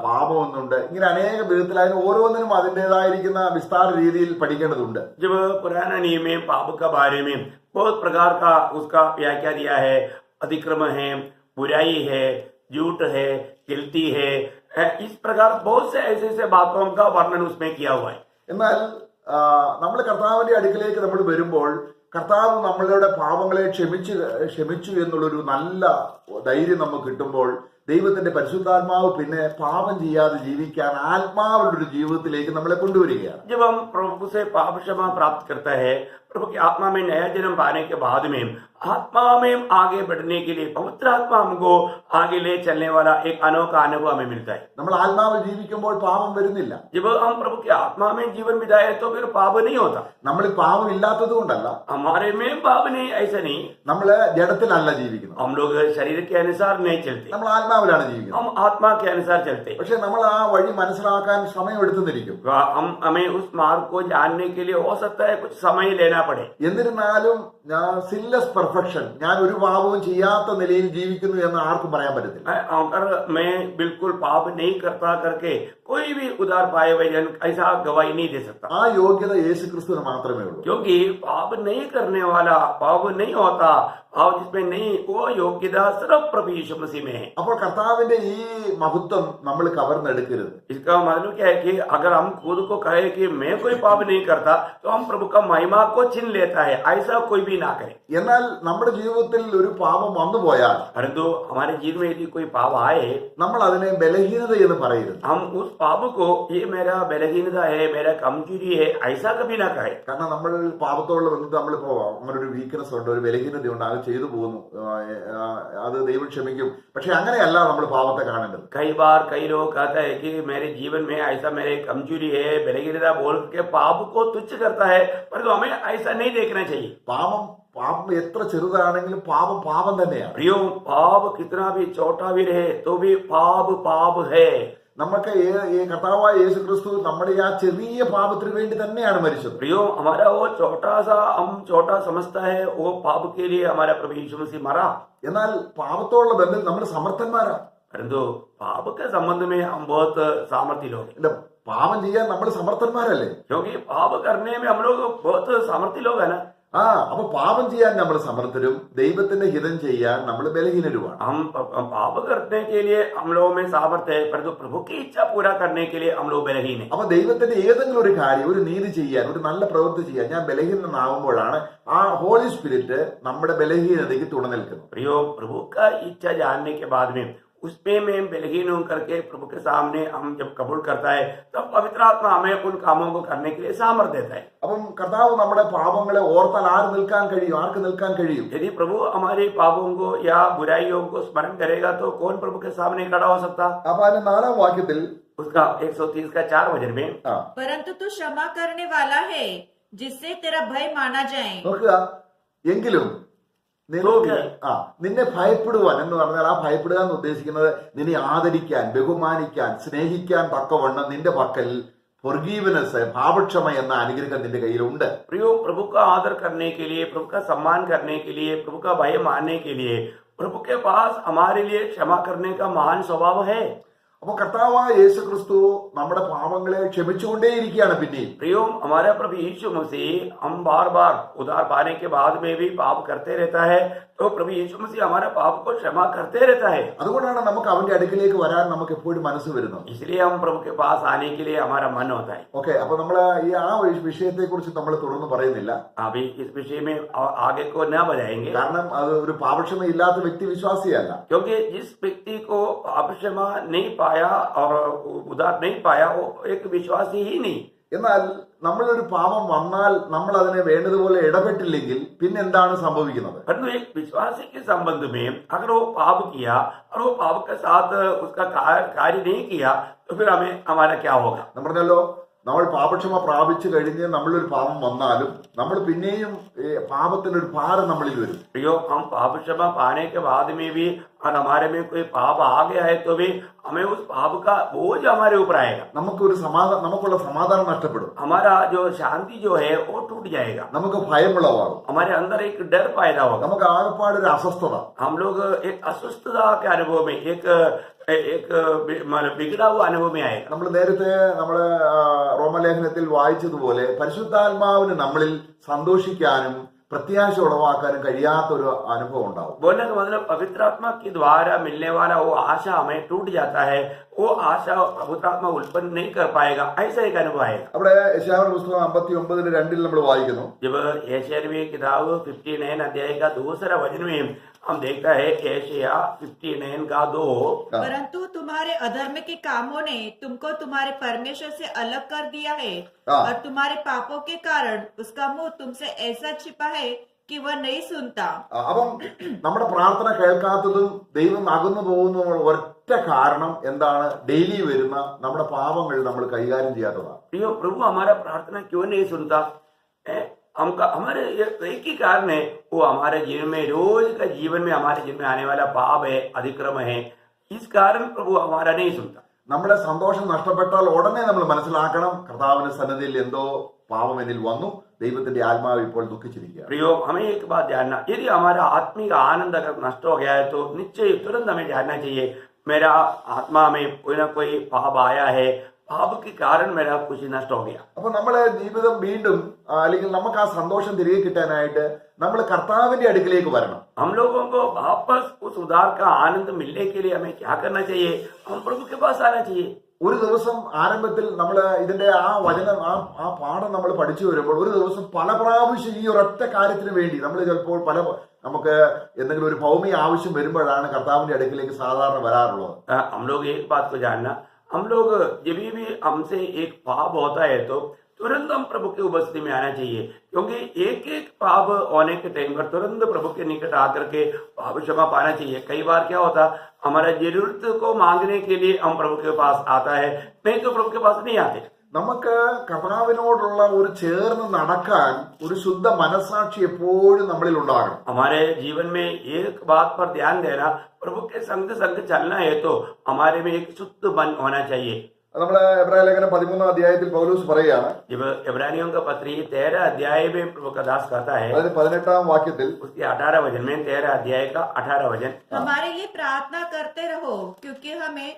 S1: പാപമെന്നുണ്ട്, ഇങ്ങനെ അനേക വിധത്തിൽ അതിന് ഓരോന്നിനും അതിൻ്റെതായിരിക്കുന്ന വിസ്താര രീതിയിൽ പഠിക്കേണ്ടതുണ്ട്.
S2: जब पुराना नियम में पाप का बारे में बहुत प्रकार का उसका व्याख्या दिया है, अतिक्रम है, बुराई है, झूठ है, गिल्टी है, इस प्रकार बहुत से ऐसे बातों का वर्णन उसमें किया हुआ है।
S1: എന്നാൽ നമ്മൾ കർത്താവിന്റെ അടുക്കിലേക്ക് നമ്മൾ വരുമ്പോൾ കർത്താവ് നമ്മളുടെ പാപങ്ങളെ ക്ഷമിച്ചു എന്നുള്ളൊരു നല്ല ധൈര്യം നമുക്ക് കിട്ടുമ്പോൾ ദൈവത്തിന്റെ പരിശുദ്ധാത്മാവ് പിന്നെ പാപം ചെയ്യാതെ ജീവിക്കാൻ ആത്മാവുള്ള ഒരു ജീവിതത്തിലേക്ക് നമ്മളെ കൊണ്ടുവരികയാണ്.
S2: जब हम प्रभु से पाप क्षमा प्राप्त करता है, प्रभु की आत्मा में नया जन्म पाने के बाद में आत्मा में आगे बढ़ने के लिए पवित्र आत्मा हमको आगे ले चलने वाला एक अनोखा अनुभव हमें मिलता है।
S1: നമ്മൾ ആത്മാവിൽ ജീവിക്കുമ്പോൾ പാപം വരുന്നില്ല.
S2: जब हम प्रभु की आत्मा में जीवन बिताए तो फिर पाप नहीं होता।
S1: നമ്മൾ പാപം ഇല്ലാത്തത് കൊണ്ടല്ല,
S2: हमारे में पाप नहीं, ऐसा नहीं,
S1: നമ്മൾ ജഡത്തിലല്ല ജീവിക്കുന്നത്,
S2: हम लोग शरीर के अनुसार नहीं चलते,
S1: നമ്മൾ ആത്മാവിലാണ് ജീവിക്കുന്നത്.
S2: हम आत्मा के अनुसार चलते।
S1: പക്ഷെ നമ്മൾ ആ വഴി മനസ്സിലാക്കാൻ സമയം എടുത്തുന്നിരിക്കും.
S2: हमें उस मार्ग को जानने के लिए हो सकता है कुछ समय लेना पड़े।
S1: എന്നിരുന്നാലും ഞാൻ സിൻലെസ് പെർഫെക്ഷൻ, ഞാൻ ഒരു പാപവും ചെയ്യാത്ത നിലയിൽ ജീവിക്കുന്നു എന്ന് ആർക്കും പറയാൻ പറ്റത്തില്ല.
S2: अगर मैं बिल्कुल पाप नहीं करता करके कोई भी उदार पाए हुए जन ऐसा गवाही नहीं दे सकता।
S1: ആ യോഗ്യത യേശുക്രിസ്തുവിന് മാത്രമേ ഉള്ളൂ.
S2: क्योंकि पाप नहीं करने वाला, पाप नहीं होता, पाप जिसमें नहीं, वो योग्यता सिर्फ प्रभु यीशु मसीह में है।
S1: അപ്പോൾ കർത്താവിന്റെ ഈ മഹത്വം നമ്മൾ കവർന്നെടുക്കരുത്.
S2: इसका मतलब क्या है कि अगर हम खुद को कहे कि मैं कोई पाप नहीं करता तो हम प्रभु का महिमा को छीन लेता है, ऐसा कोई भी ना करें।
S1: എന്നാൽ നമ്മുടെ ജീവിതത്തിൽ ഒരു പാപം വന്നുപോയാൽ
S2: परंतु हमारे जीवन में यदि कोई पाप आए,
S1: നമ്മൾ അതിനെ ബലഹീനത എന്ന് പറയരുത്.
S2: हम उस पाप को ये मेरा बलहीनता है, मेरा कमजोरी है, ऐसा कभी ना कहे।
S1: കാരണം നമ്മൾ പാപത്തോടുള്ള ബന്ധത്തിൽ നമ്മളിപ്പോ അങ്ങനെ ഒരു വീക്ക്നെസ് ഉണ്ട്, ഒരു ബലഹീനതയുണ്ട്, അത് ചെയ്തു പോകുന്നു, അത് ദൈവം ക്ഷമിക്കും. പക്ഷെ അങ്ങനെയല്ല നമ്മൾ പാപത്തെ കാണേണ്ടത്.
S2: कई बार कई लोग कहता है कि मेरे जीवन में ऐसा मेरे कमजोरी है, बलहीनता बोल के पाप को तुच्छ करता है, परंतु हमें ऐसा नहीं देखना चाहिए।
S1: പാപം എത്ര ചെറുതാണെങ്കിലും പാപം പാപം തന്നെയാണ്.
S2: प्रियो, पाप कितना भी छोटा भी रहे तो भी पाप पाप है।
S1: നമുക്ക് ഈ കർത്താവായ യേശു ക്രിസ്തു നമ്മുടെ ആ ചെറിയ പാപത്തിന് വേണ്ടി തന്നെയാണ് മരിച്ചത്.
S2: प्रियो, हमारा वो छोटा सा हम छोटा समझता है, वो पाप के लिए हमारा प्रभु यीशु मसीह मरा।
S1: എന്നാൽ പാപത്തോടുള്ള ബന്ധത്തിൽ നമ്മൾ സമർത്ഥന്മാരാണ്.
S2: परंतु पाप के संबंध में हम बहुत सामर्थ्य लोग हैं,
S1: ഇല്ല, പാപം ചെയ്യാൻ നമ്മൾ സമർത്ഥന്മാരല്ലേ?
S2: क्योंकि पाप करने में हम लोग बहुत सामर्थ्य लोग है ना।
S1: അപ്പൊ പാപം ചെയ്യാൻ നമ്മൾ സമർത്ഥരും, ദൈവത്തിന്റെ ഹിതം ചെയ്യാൻ നമ്മൾ ബലഹീനരുമാണ്.
S2: हम पाप करने के लिए हम लोगों में सामर्थ्य है, परंतु प्रभु की इच्छा पूरा करने के लिए हम लोग बलहीन है।
S1: അപ്പൊ ദൈവത്തിന്റെ ഏതെങ്കിലും ഒരു കാര്യം, ഒരു നീതി ചെയ്യാൻ, ഒരു നല്ല പ്രവൃത്തി ചെയ്യാൻ ഞാൻ ബലഹീനനാകുമ്പോഴാണ് ആ ഹോളി സ്പിരിറ്റ് നമ്മുടെ ബലഹീനതയ്ക്ക് തുണ നിൽക്കുന്നത്.
S2: प्रियो, प्रभु का इच्छा जानने के बाद में उसमें में बलहीन हो करके प्रभु के सामने हम जब कबूल करता है, तब पवित्र आत्मा हमें उन कामों को करने के लिए सामर्थ्य देता है।
S1: അപ്പം കർത്താവ് നമ്മുടെ പാപങ്ങളെ ഓർത്താൽ ആർക്ക് നിൽക്കാൻ കഴിയും?
S2: यदि प्रभु हमारे पापों को या बुराइयों को स्मरण करेगा तो कौन प्रभु के सामने खड़ा हो सकता?
S1: അപ്പൊ അതിന്റെ 4-ാം വാക്യത്തിൽ
S2: उसका 130 का 4 वचन में,
S3: परंतु तू क्षमा करने वाला है जिससे तेरा भय माना जाए।
S1: നോക്കുക, എങ്കിലും നിന്നെ ഭയപ്പെടുവാൻ എന്ന് പറഞ്ഞാൽ ആ ഭയപ്പെടുക എന്ന് ഉദ്ദേശിക്കുന്നത് നിന്നെ ആദരിക്കാൻ, ബഹുമാനിക്കാൻ, സ്നേഹിക്കാൻ തക്കവണ്ണം നിന്റെ പക്കൽ ഫൊർഗീവ്നെസ്, പാപക്ഷമ എന്ന അനുഗ്രഹം നിന്റെ കയ്യിലുണ്ട്.
S2: प्रियो, प्रभु का आदर करने के लिए, प्रभु का सम्मान करने के लिए, प्रभु का भय मानने के लिए प्रभु के पास हमारे लिए क्षमा करने का महान स्वभाव है।
S1: അപ്പൊ കർത്താവായ യേശു ക്രിസ്തു നമ്മുടെ പാപങ്ങളെ ക്ഷമിച്ചുകൊണ്ടേയിരിക്കുകയാണ്. പിന്നെയും
S2: प्रियो, हमारा प्रभु यीशु मसीह हम बार बार उद्धार पाने के बाद में भी पाप करते रहता है, तो प्रभु यीशु मसीह हमारे पाप को क्षमा करते रहता है।
S1: അതുകൊണ്ടാണ് നമുക്ക് അവന്റെ അടുക്കിലേക്ക് വരാൻ നമുക്ക് എപ്പോഴും മനസ്സ് വരുന്നത്.
S2: इसलिए हम प्रभु के पास आने के लिए हमारा मन होता है।
S1: ഓക്കെ, അപ്പൊ നമ്മൾ ഈ ആ വിഷയത്തെ കുറിച്ച് നമ്മൾ തുടർന്ന് പറയുന്നില്ല.
S2: अभी इस विषय में आगे को न बढ़ाएंगे,
S1: കാരണം അത് ഒരു പാപക്ഷമ ഇല്ലാത്ത വ്യക്തി വിശ്വാസിയല്ല.
S2: क्योंकि जिस व्यक्ति को पाप क्षमा नहीं पाया और उद्धार नहीं पाया, वो एक विश्वासी ही नहीं।
S1: എന്നാൽ നമ്മളൊരു പാപം വന്നാൽ നമ്മൾ അതിനെ വേണ്ടതുപോലെ ഇടപെട്ടില്ലെങ്കിൽ പിന്നെ എന്താണ് സംഭവിക്കുന്നത്?
S2: परंतु एक विश्वासी के संबंध में अगर वो पाप किया और वो पाप के साथ उसका कार्य नहीं किया, तो फिर हमारा क्या होगा?
S1: നമ്മൾ പറഞ്ഞല്ലോ, നമ്മൾ പാപക്ഷമ പ്രാപിച്ചു കഴിഞ്ഞ് നമ്മളൊരു പാപം വന്നാലും നമ്മൾ പിന്നെയും പാപത്തിനൊരു ഭാരം നമ്മളിൽ വരും.
S2: प्रियो, हम पाप क्षमा पाने के बाद में भी और हमारे में कोई पाप आ गया है तो भी हमें उस पाप का बोझ हमारे ऊपर आएगा।
S1: നമുക്കുള്ള സമാധാനം നഷ്ടപ്പെടും.
S2: हमारा जो शांति जो है वो टूट जाएगा।
S1: നമുക്ക് ഭയമുളവാകും.
S2: हमारे अंदर एक डर पैदा होगा।
S1: നമുക്ക് ആകപ്പാടൊരു അസ്വസ്ഥത.
S2: हम लोग एक अस्वस्थता के अनुभव में, एक बिगड़ा हुआ अनुभव में आएगा।
S1: നമ്മൾ നേരത്തെ നമ്മള് റോമലേഖനത്തിൽ വായിച്ചതുപോലെ പരിശുദ്ധാത്മാവിന് നമ്മളിൽ സന്തോഷിക്കാനും പ്രത്യാശ ഉളവാക്കാനും കഴിയാത്തൊരു അനുഭവം ഉണ്ടാവും.
S2: बोलने का मतलब पवित्र आत्मा के द्वारा मिलने वाला वो आशा हमें टूट जाता है, वो आशा पवित्र आत्मा उत्पन्न नहीं कर पाएगा, ऐसा एक अनुभव आएगा।
S1: അവിടെ യെശയ്യാവിന്റെ പുസ്തകം 59:2 നമ്മൾ വായിക്കുന്നു.
S2: जब यशायाह की किताब 59 अध्याय का दूसरा वचन में हम देखता है, यशायाह 59 का 2,
S3: परंतु तुम्हारे अधर्म के कामों ने तुमको तुम्हारे परमेश्वर से अलग कर दिया है, और तुम्हारे पापों के कारण उसका मुंह तुमसे ऐसा छिपा है कि वह नहीं सुनता।
S1: അപ്പം നമ്മുടെ പ്രാർത്ഥന കേൾക്കാത്തതും ദൈവം അകന്നു പോകുന്ന ഒറ്റ കാരണം എന്താണ്? ഡെയിലി വരുന്ന നമ്മുടെ പാപങ്ങൾ നമ്മൾ കൈകാര്യം ചെയ്യാത്തതാണ്.
S2: प्रियो, प्रभु हमारा प्रार्थना क्यों नहीं सुनता? हमारे एक ही कारण है, वो हमारे जीवन में, रोज का जीवन में हमारे जीवन में आने वाला पाप है, अधिक्रम है। इस कारण प्रभु हमारा नहीं सुनता।
S1: നമ്മുടെ സന്തോഷം നഷ്ടപ്പെട്ടാൽ ഉടനെ നമ്മൾ മനസ്സിലാക്കണം, കർത്താവിന്റെ സന്നിധിയിൽ എന്തോ പാപം എന്നിൽ വന്നു, ദൈവത്തിന്റെ ആത്മാവ് ഇപ്പോൾ ദുഃഖിച്ചിരിക്കുക.
S2: प्रियो, हमें एक बात जानना, यदि हमारा आत्मिक आनंद अगर नष्ट हो गया है तो निश्चय तुरंत हमें जानना चाहिए, मेरा आत्मा में कोई ना कोई पाप आया है पाप के कारण मेरा कुछ नष्ट हो गया।
S1: അപ്പൊ നമ്മളെ ജീവിതം വീണ്ടും അല്ലെങ്കിൽ നമുക്ക് ആ സന്തോഷം തിരികെ കിട്ടാനായിട്ട് നമ്മൾ കർത്താവിന്റെ അടുക്കിലേക്ക് വരണം.
S2: हम लोगों को वापस उस उद्धार का आनंद मिलने के लिए हमें क्या करना चाहिए? हम प्रभु के पास आना चाहिए।
S1: ഒരു ദിവസം ആരംഭത്തിൽ നമ്മൾ ഇതിന്റെ ആ വചനം ആ പാഠം നമ്മൾ പഠിച്ചു വരുമ്പോൾ ഒരു ദിവസം പല പ്രാവശ്യം ഈ ഒരൊറ്റ കാര്യത്തിന് വേണ്ടി നമ്മൾ ചിലപ്പോൾ നമുക്ക് എന്തെങ്കിലും ഒരു ഭൗമിക ആവശ്യം വരുമ്പോഴാണ് കർത്താവിന്റെ അടുക്കിലേക്ക് സാധാരണ വരാറുള്ളത്.
S2: हम लोग एक बात को जानना, हम लोग जब भी हमसे एक पाप होता है तो तुरंत हम प्रभु की उपस्थिति में आना चाहिए, क्योंकि एक एक पाप होने के टाइम पर तुरंत प्रभु के निकट आकर के पाप क्षमा पाना चाहिए। कई बार क्या होता, हमारा जरूरत को मांगने के लिए हम प्रभु के पास आता है, नहीं तो प्रभु के पास नहीं आते।
S1: നമുക്ക് കർത്താവിനോടുള്ള ഒരു ചേർന്ന് നടക്കാൻ ഒരു ശുദ്ധ മനസ്സാക്ഷി എപ്പോഴും നമ്മളിൽ ഉണ്ടാകണം.
S2: हमारे जीवन में एक बात पर ध्यान देना, प्रभु के संग संग चलना है तो हमारे में एक शुद्ध मन होना चाहिए।
S1: നമ്മള് എബ്രായ ലേഖനം 13 അധ്യായത്തിൽ പൗലോസ് പറയുകയാണ്,
S2: जब इब्रानियों का पत्री 13 अध्याय में प्रभु का दास कहता है,
S1: അതിന് 18 വാക്യത്തിൽ
S2: उसके 18 वचन में 13 अध्याय का 18 वचन,
S3: हमारे लिए प्रार्थना करते रहो, क्योंकि हमें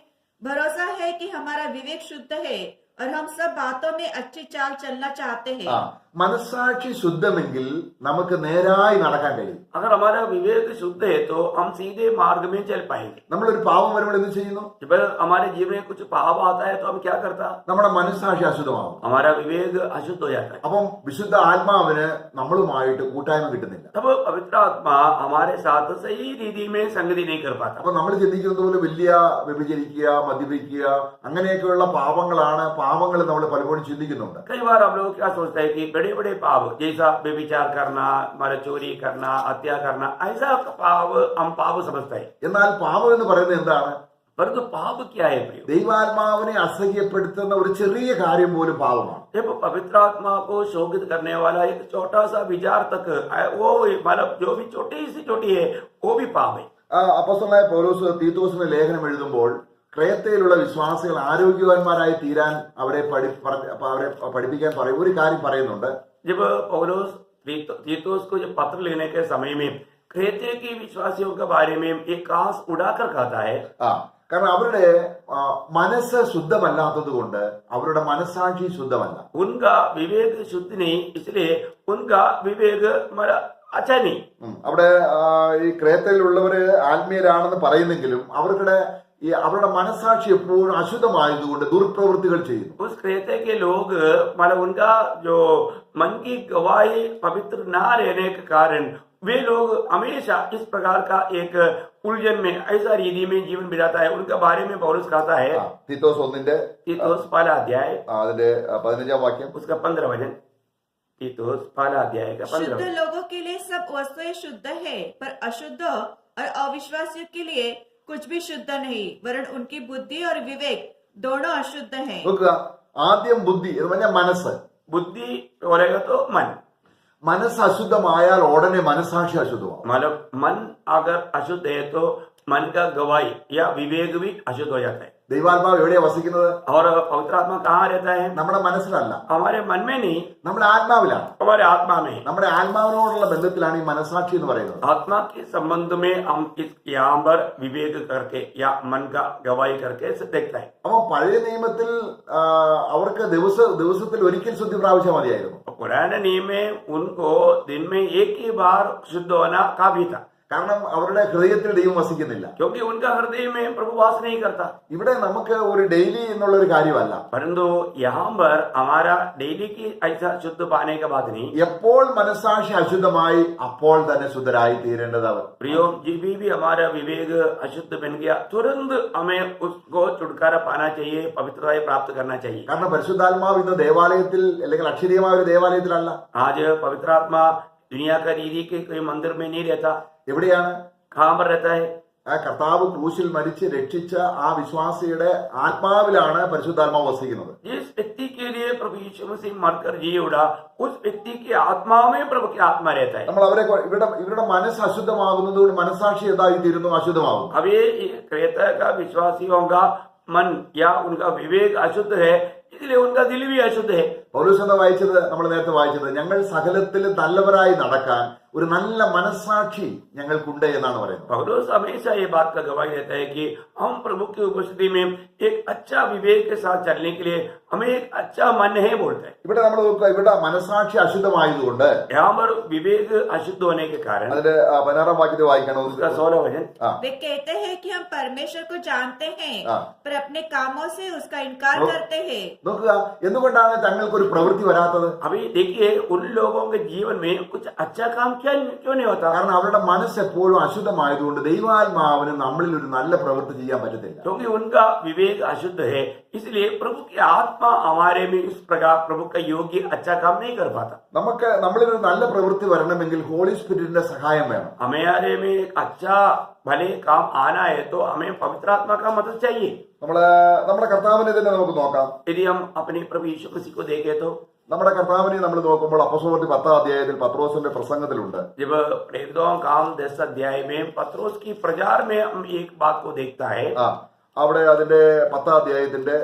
S3: भरोसा है कि हमारा विवेक शुद्ध है और हम सब बातों में अच्छी चाल चलना चाहते हैं।
S1: മനസ്സാക്ഷി ശുദ്ധമെങ്കിൽ നമുക്ക് നേരായി നടക്കാൻ കഴിയും.
S2: अगर हमारा विवेक शुद्ध है तो हम सीधे मार्ग में चल पाएंगे।
S1: നമ്മളൊരു പാപം വരുമ്പോൾ എന്ത് ചെയ്യുന്നു?
S2: जब हमारे जीवन में कुछ पाप आता है तो हम क्या करता,
S1: നമ്മുടെ മനസ്സാക്ഷി അശുദ്ധമാകും.
S2: हमारा विवेक अशुद्ध हो जाता है।
S1: അപ്പം വിശുദ്ധ ആത്മാവിന് നമ്മളുമായിട്ട് കൂട്ടായ്മ കിട്ടുന്നില്ല.
S2: तब पवित्र आत्मा हमारे साथ सही रीति में संगति नहीं कर पाता।
S1: അപ്പൊ നമ്മൾ ചിന്തിക്കുന്നത് പോലെ വലിയ വ്യഭിചരിക്കുക, മദ്യപിക്കുക അങ്ങനെയൊക്കെയുള്ള പാപങ്ങൾ നമ്മൾ പലപ്പോഴും ചിന്തിക്കുന്നുണ്ട്.
S2: कई बार हम लोग क्या सोचते हैं कि बड़े बड़े पाप जैसा व्यभिचार करना, हमारा चोरी करना, हत्या करना, ऐसा पाप हम पाप समझते हैं।
S1: എന്നാൽ പാപം എന്ന് പറയുന്നത് എന്താണ്?
S2: परंतु पाप क्या है प्रियो?
S1: ദൈവാത്മാവിനെ അസഹ്യപ്പെടുത്തുന്ന ഒരു ചെറിയ കാര്യം പോലും പാപമാണ്.
S2: जब पवित्र आत्मा को शोकित करने वाला एक छोटा सा विचार तक, वो मतलब जो भी छोटी सी छोटी है वो भी पाप है।
S1: അപ്പോസ്തലനായ പൗലോസ് തീത്തോസിന് ലേഖനം എഴുതുമ്പോൾ ക്രേത്തയിലുള്ള വിശ്വാസികൾ ആരോഗ്യവാന്മാരായി തീരാൻ അവരെ പഠിപ്പിക്കാൻ പറയും ഒരു കാര്യം പറയുന്നുണ്ട്.
S2: जब पौलुस तीतुस को जब पत्र लेने के समय में क्रेते की विश्वासियों के बारे में एक खास उड़ाकर कहता है,
S1: കാരണം അവരുടെ മനസ്സ് ശുദ്ധമല്ലാത്തത് കൊണ്ട് അവരുടെ മനസ്സാക്ഷി ശുദ്ധമല്ല.
S2: उनका विवेक शुद्ध नहीं, इसलिए उनका विवेक अच्छा नहीं।
S1: അവിടെ ഈ ക്രേത്തയിലുള്ളവര് ആത്മീയരാണെന്ന് പറയുന്നെങ്കിലും അവരുടെ മനസ്സാക്ഷി എപ്പോഴും അശുദ്ധമായതുകൊണ്ട് ദുർപ്രവൃത്തികൾ ചെയ്യുന്നു.
S2: उस क्रेते के लोग मतलब उनका जो मन की गवाही पवित्र ना रहने के कारण वे लोग हमेशा इस प्रकार का एक उलझन में ऐसा रीति में जीवन बिताता है। उनके बारे में पौलुस कहता है,
S1: തീത്തോസ് 1
S2: तीतुस पहला अध्याय
S1: അതിന്റെ 15 വാക്യം,
S2: उसका 15 वचन, तीतुस पहला अध्याय का 15
S3: शुद्ध
S2: वचन।
S3: लोगों के लिए सब वस्तुएं शुद्ध है, पर अशुद्ध और अविश्वासियों के लिए कुछ भी शुद्ध नहीं, वरन उनकी बुद्धि और विवेक दोनों अशुद्ध हैं।
S1: നോക്കുക, ആദ്യം ബുദ്ധി എന്ന് പറഞ്ഞാൽ മനസ്സ്.
S2: बुद्धि बोलेगा तो मन,
S1: മനസ്സ് അശുദ്ധമായാൽ ഉടനെ മനസ്സാക്ഷി അശുദ്ധമാവും.
S2: मतलब मन अगर अशुद्ध है तो मन का गवाही या विवेक भी अशुद्ध हो जाता है।
S1: ദൈവാത്മാവ് എവിടെയാ വസിക്കുന്നത്?
S2: और पवित्र आत्मा कहाँ रहता है?
S1: നമ്മുടെ മനസ്സിലല്ല,
S2: हमारे मन में नहीं,
S1: നമ്മുടെ ആത്മാവിലാണ്.
S2: हमारे आत्मा में।
S1: നമ്മുടെ ആത്മാവിനോടുള്ള ബന്ധത്തിലാണ് ഈ മനസ്സാക്ഷി എന്ന് പറയുന്നത്.
S2: आत्मा के संबंध में हम इस यहाँ पर विवेक करके या मन का गवाही करके इसे देखता है।
S1: അപ്പൊ പഴയ നിയമത്തിൽ അവർക്ക് ദിവസത്തിൽ ഒരിക്കൽ ശുദ്ധി പ്രാവശ്യം മതിയായിരുന്നു.
S2: पुराने नियम में उनको दिन में एक ही बार शुद्ध होना काफी था,
S1: കാരണം അവരുടെ ഹൃദയത്തിൽ ദൈവം വസിക്കുന്നില്ല.
S2: क्योंकि उनका हृदय में प्रभु वास नहीं करता।
S1: ഇവിടെ നമുക്ക് ഒരു ഡെയിലി എന്നുള്ള ഒരു കാര്യമല്ല.
S2: परंतु यहाँ पर हमारा डेली की ऐसा शुद्ध पाने का बात नहीं।
S1: എപ്പോൾ മനസ്സാക്ഷി അശുദ്ധമായി അപ്പോൾ തന്നെ ശുദ്ധരായി തീരേണ്ടത് അവർ.
S2: प्रियो, जब भी हमारा विवेक अशुद्ध बन गया तुरंत हमें उसको छुटकारा पाना चाहिए, पवित्रता प्राप्त करना चाहिए।
S1: കാരണം പരിശുദ്ധാത്മാവ് ഇന്ന് ദേവാലയത്തിൽ അല്ലെങ്കിൽ അക്ഷരീയമായ ഒരു ദേവാലയത്തിലല്ല.
S2: आज पवित्र आत्मा दुनिया का रीति के कोई मंदिर में नहीं रहता।
S1: എവിടെയാണ്?
S2: कहाँ पर रहता है?
S1: ആ കർത്താവ് ക്രൂശിൽ മരിച്ച് രക്ഷിച്ച ആ വിശ്വാസിയുടെ ആത്മാവിലാണ് പരിശുദ്ധാത്മാവ് വസിക്കുന്നത്.
S2: जिस व्यक्ति के लिए प्रभु यीशु मसीह मरकर जी उड़ा, उस व्यक्ति की आत्मा में प्रभु की आत्मा रहता है।
S1: നമ്മൾ ഇവരുടെ മനസ്സ് അശുദ്ധമാകുന്നത് കൊണ്ട് മനസ്സാക്ഷി എന്തായി തീരുന്നു? അശുദ്ധമാകും.
S2: अब ये क्रेता का विश्वासियों का मन या उनका विवेक अशुद्ध है, इसलिए उनका दिल भी अशुद्ध है।
S1: പൗലോസ് എന്താ വായിച്ചത്? നമ്മൾ നേരത്തെ വായിച്ചത്, ഞങ്ങൾ സകലത്തിൽ നല്ലവരായി നടക്കാൻ ഒരു നല്ല മനസ്സാക്ഷി ഞങ്ങൾക്കുണ്ട് എന്നാണ് പറയുന്നത്.
S2: पौलुस हमेशा ये बात का गवाही देता है कि हम प्रभु की उपस्थिति में एक अच्छा विवेक के साथ चलने के लिए हमें एक अच्छा मन है बोलते हैं।
S1: ഇവിടെ നമ്മൾ നോക്കുക, ഇവിടെ മനസ്സാക്ഷി അശുദ്ധമായതുകൊണ്ട്
S2: यहाँ पर विवेक अशुद्ध होने के कारण
S1: അതിന്റെ 16 വാക്യത്തിൽ വായിക്കണം.
S2: उसका 16 वचन,
S3: वे कहते हैं कि हम परमेश्वर को जानते हैं
S1: हाँ।
S3: पर अपने कामों से उसका इनकार करते हैं।
S1: നോക്കുക, എന്തുകൊണ്ടാണ് തങ്ങൾക്ക് ഒരു പ്രവൃത്തി വരാത്തത്?
S2: अभी देखिए उन लोगों के जीवन में कुछ अच्छा काम क्यों नहीं होता?
S1: കാരണം അവരുടെ മനസ്സ് എപ്പോഴും അശുദ്ധമായതുകൊണ്ട് ദൈവാത്മാവിന് നമ്മളിൽ ഒരു നല്ല പ്രവൃത്തി ചെയ്യാൻ പറ്റത്തില്ല.
S2: क्योंकि उनका विवेक अशुद्ध है, इसलिए प्रभु की आत्मा हमारे में इस प्रकार प्रभु का योग्य अच्छा काम नहीं कर पाता।
S1: നമ്മളിൽ ഒരു നല്ല പ്രവൃത്തി വരണമെങ്കിൽ ഹോളി സ്പിരിറ്റിന്റെ സഹായം വേണം.
S2: हमारे में एक अच्छा भले काम आना है तो हमें पवित्र आत्मा का मदद चाहिए।
S1: നമ്മുടെ കർത്താവിനെ തന്നെ നമുക്ക് നോക്കാം.
S2: यदि हम अपने प्रभु यीशु मसीह को देखें तो
S1: നമ്മുടെ കർത്താവിനെ നമ്മൾ നോക്കുമ്പോൾ അപ്പോസ്തലപ്രവൃത്തി 10 അധ്യായത്തിൽ പത്രോസിന്റെ പ്രസംഗത്തിലുണ്ട്.
S2: जब प्रेरितों काम 10 अध्याय में पत्रोस की प्रचार में हम एक बात को देखता है।
S1: അവിടെ അതിന്റെ 10 അധ്യായത്തിന്റെ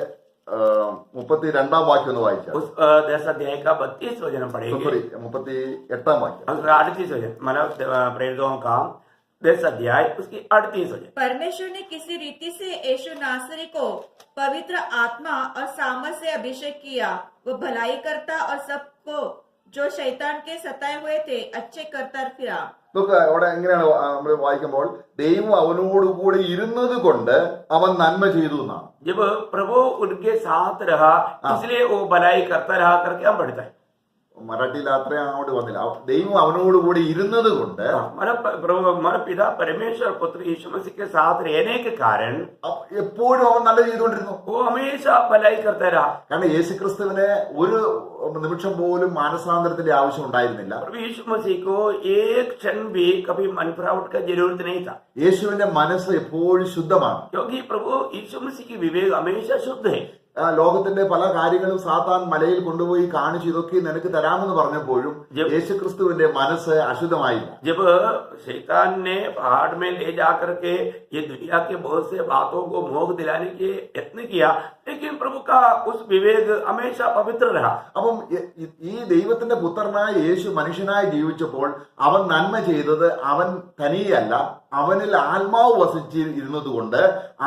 S1: 32 വാക്യം ഒന്ന് വായിച്ചാൽ.
S2: उस 10 अध्याय का 32 वचन हम पढ़ेंगे।
S1: 38 वाक्യം.
S2: 38 वचन मतलब प्रेरितों काम 10 अध्याय उसकी 38 वचन।
S3: परमेश्वर ने किसी रीति से यीशु नासरी को पवित्र आत्मा और सामर्थ से अभिषेक किया। वो भलाई करता और सबको जो शैतान के सताए हुए थे अच्छे करता फिरा।
S1: നോക്കുക, അവിടെ എങ്ങനെയാണ് നമ്മൾ വായിക്കുമ്പോൾ, ദൈവം അവനോടുകൂടി ഇരുന്നത് കൊണ്ട് അവൻ നന്മ ചെയ്തു എന്നാണ്.
S2: जब प्रभु उनके साथ रहा इसलिए वो भलाई करता रहा करके हम पढ़ता है।
S1: മറാഠിയിൽ അത്രയും അങ്ങോട്ട് വന്നില്ല. ദൈവം അവനോടുകൂടി ഇരുന്നത് കൊണ്ട്
S2: हमारा पिता परमेश्वर पुत्र यीशु मसीह के साथ रहने के कारण
S1: എപ്പോഴും അവൻ നല്ല ചെയ്തുകൊണ്ടിരുന്നു.
S2: वो हमेशा भलाई करता रहा।
S1: കാരണം യേശുക്രിസ്തുവിന് ഒരു നിമിഷം പോലും മാനസാന്തരത്തിന്റെ ആവശ്യം ഉണ്ടായിരുന്നില്ല.
S2: प्रभु यीशु मसीह को एक क्षण भी कभी मन फिरावट का जरूरत नहीं था,
S1: യേശുവിന്റെ മനസ്സ് എപ്പോഴും ശുദ്ധമാണ്.
S2: क्योंकि प्रभु यीशु मसीह की विवेक हमेशा शुद्ध है।
S1: ലോകത്തിന്റെ പല കാര്യങ്ങളും സാത്താൻ മലയിൽ കൊണ്ടുപോയി കാണിച്ചു, ഇതൊക്കെ നിനക്ക് തരാമെന്ന് പറഞ്ഞപ്പോഴും യേശുക്രിസ്തുവിന്റെ മനസ്സ് അശുദ്ധമായില്ല.
S2: जब शैतान ने पहाड़ में ले जाकर के ये दुनिया के बहुत से बातों को मोह दिलाने के यत्न किया, लेकिन प्रभु का उस विवेक हमेशा पवित्र रहा।
S1: അപ്പം ഈ ദൈവത്തിന്റെ പുത്രനായ യേശു മനുഷ്യനായി ജീവിച്ചപ്പോൾ അവൻ നന്മ ചെയ്തത് അവൻ തനിയല്ല, അവനിൽ ആത്മാവ് വസിച്ചിരുന്നത് കൊണ്ട്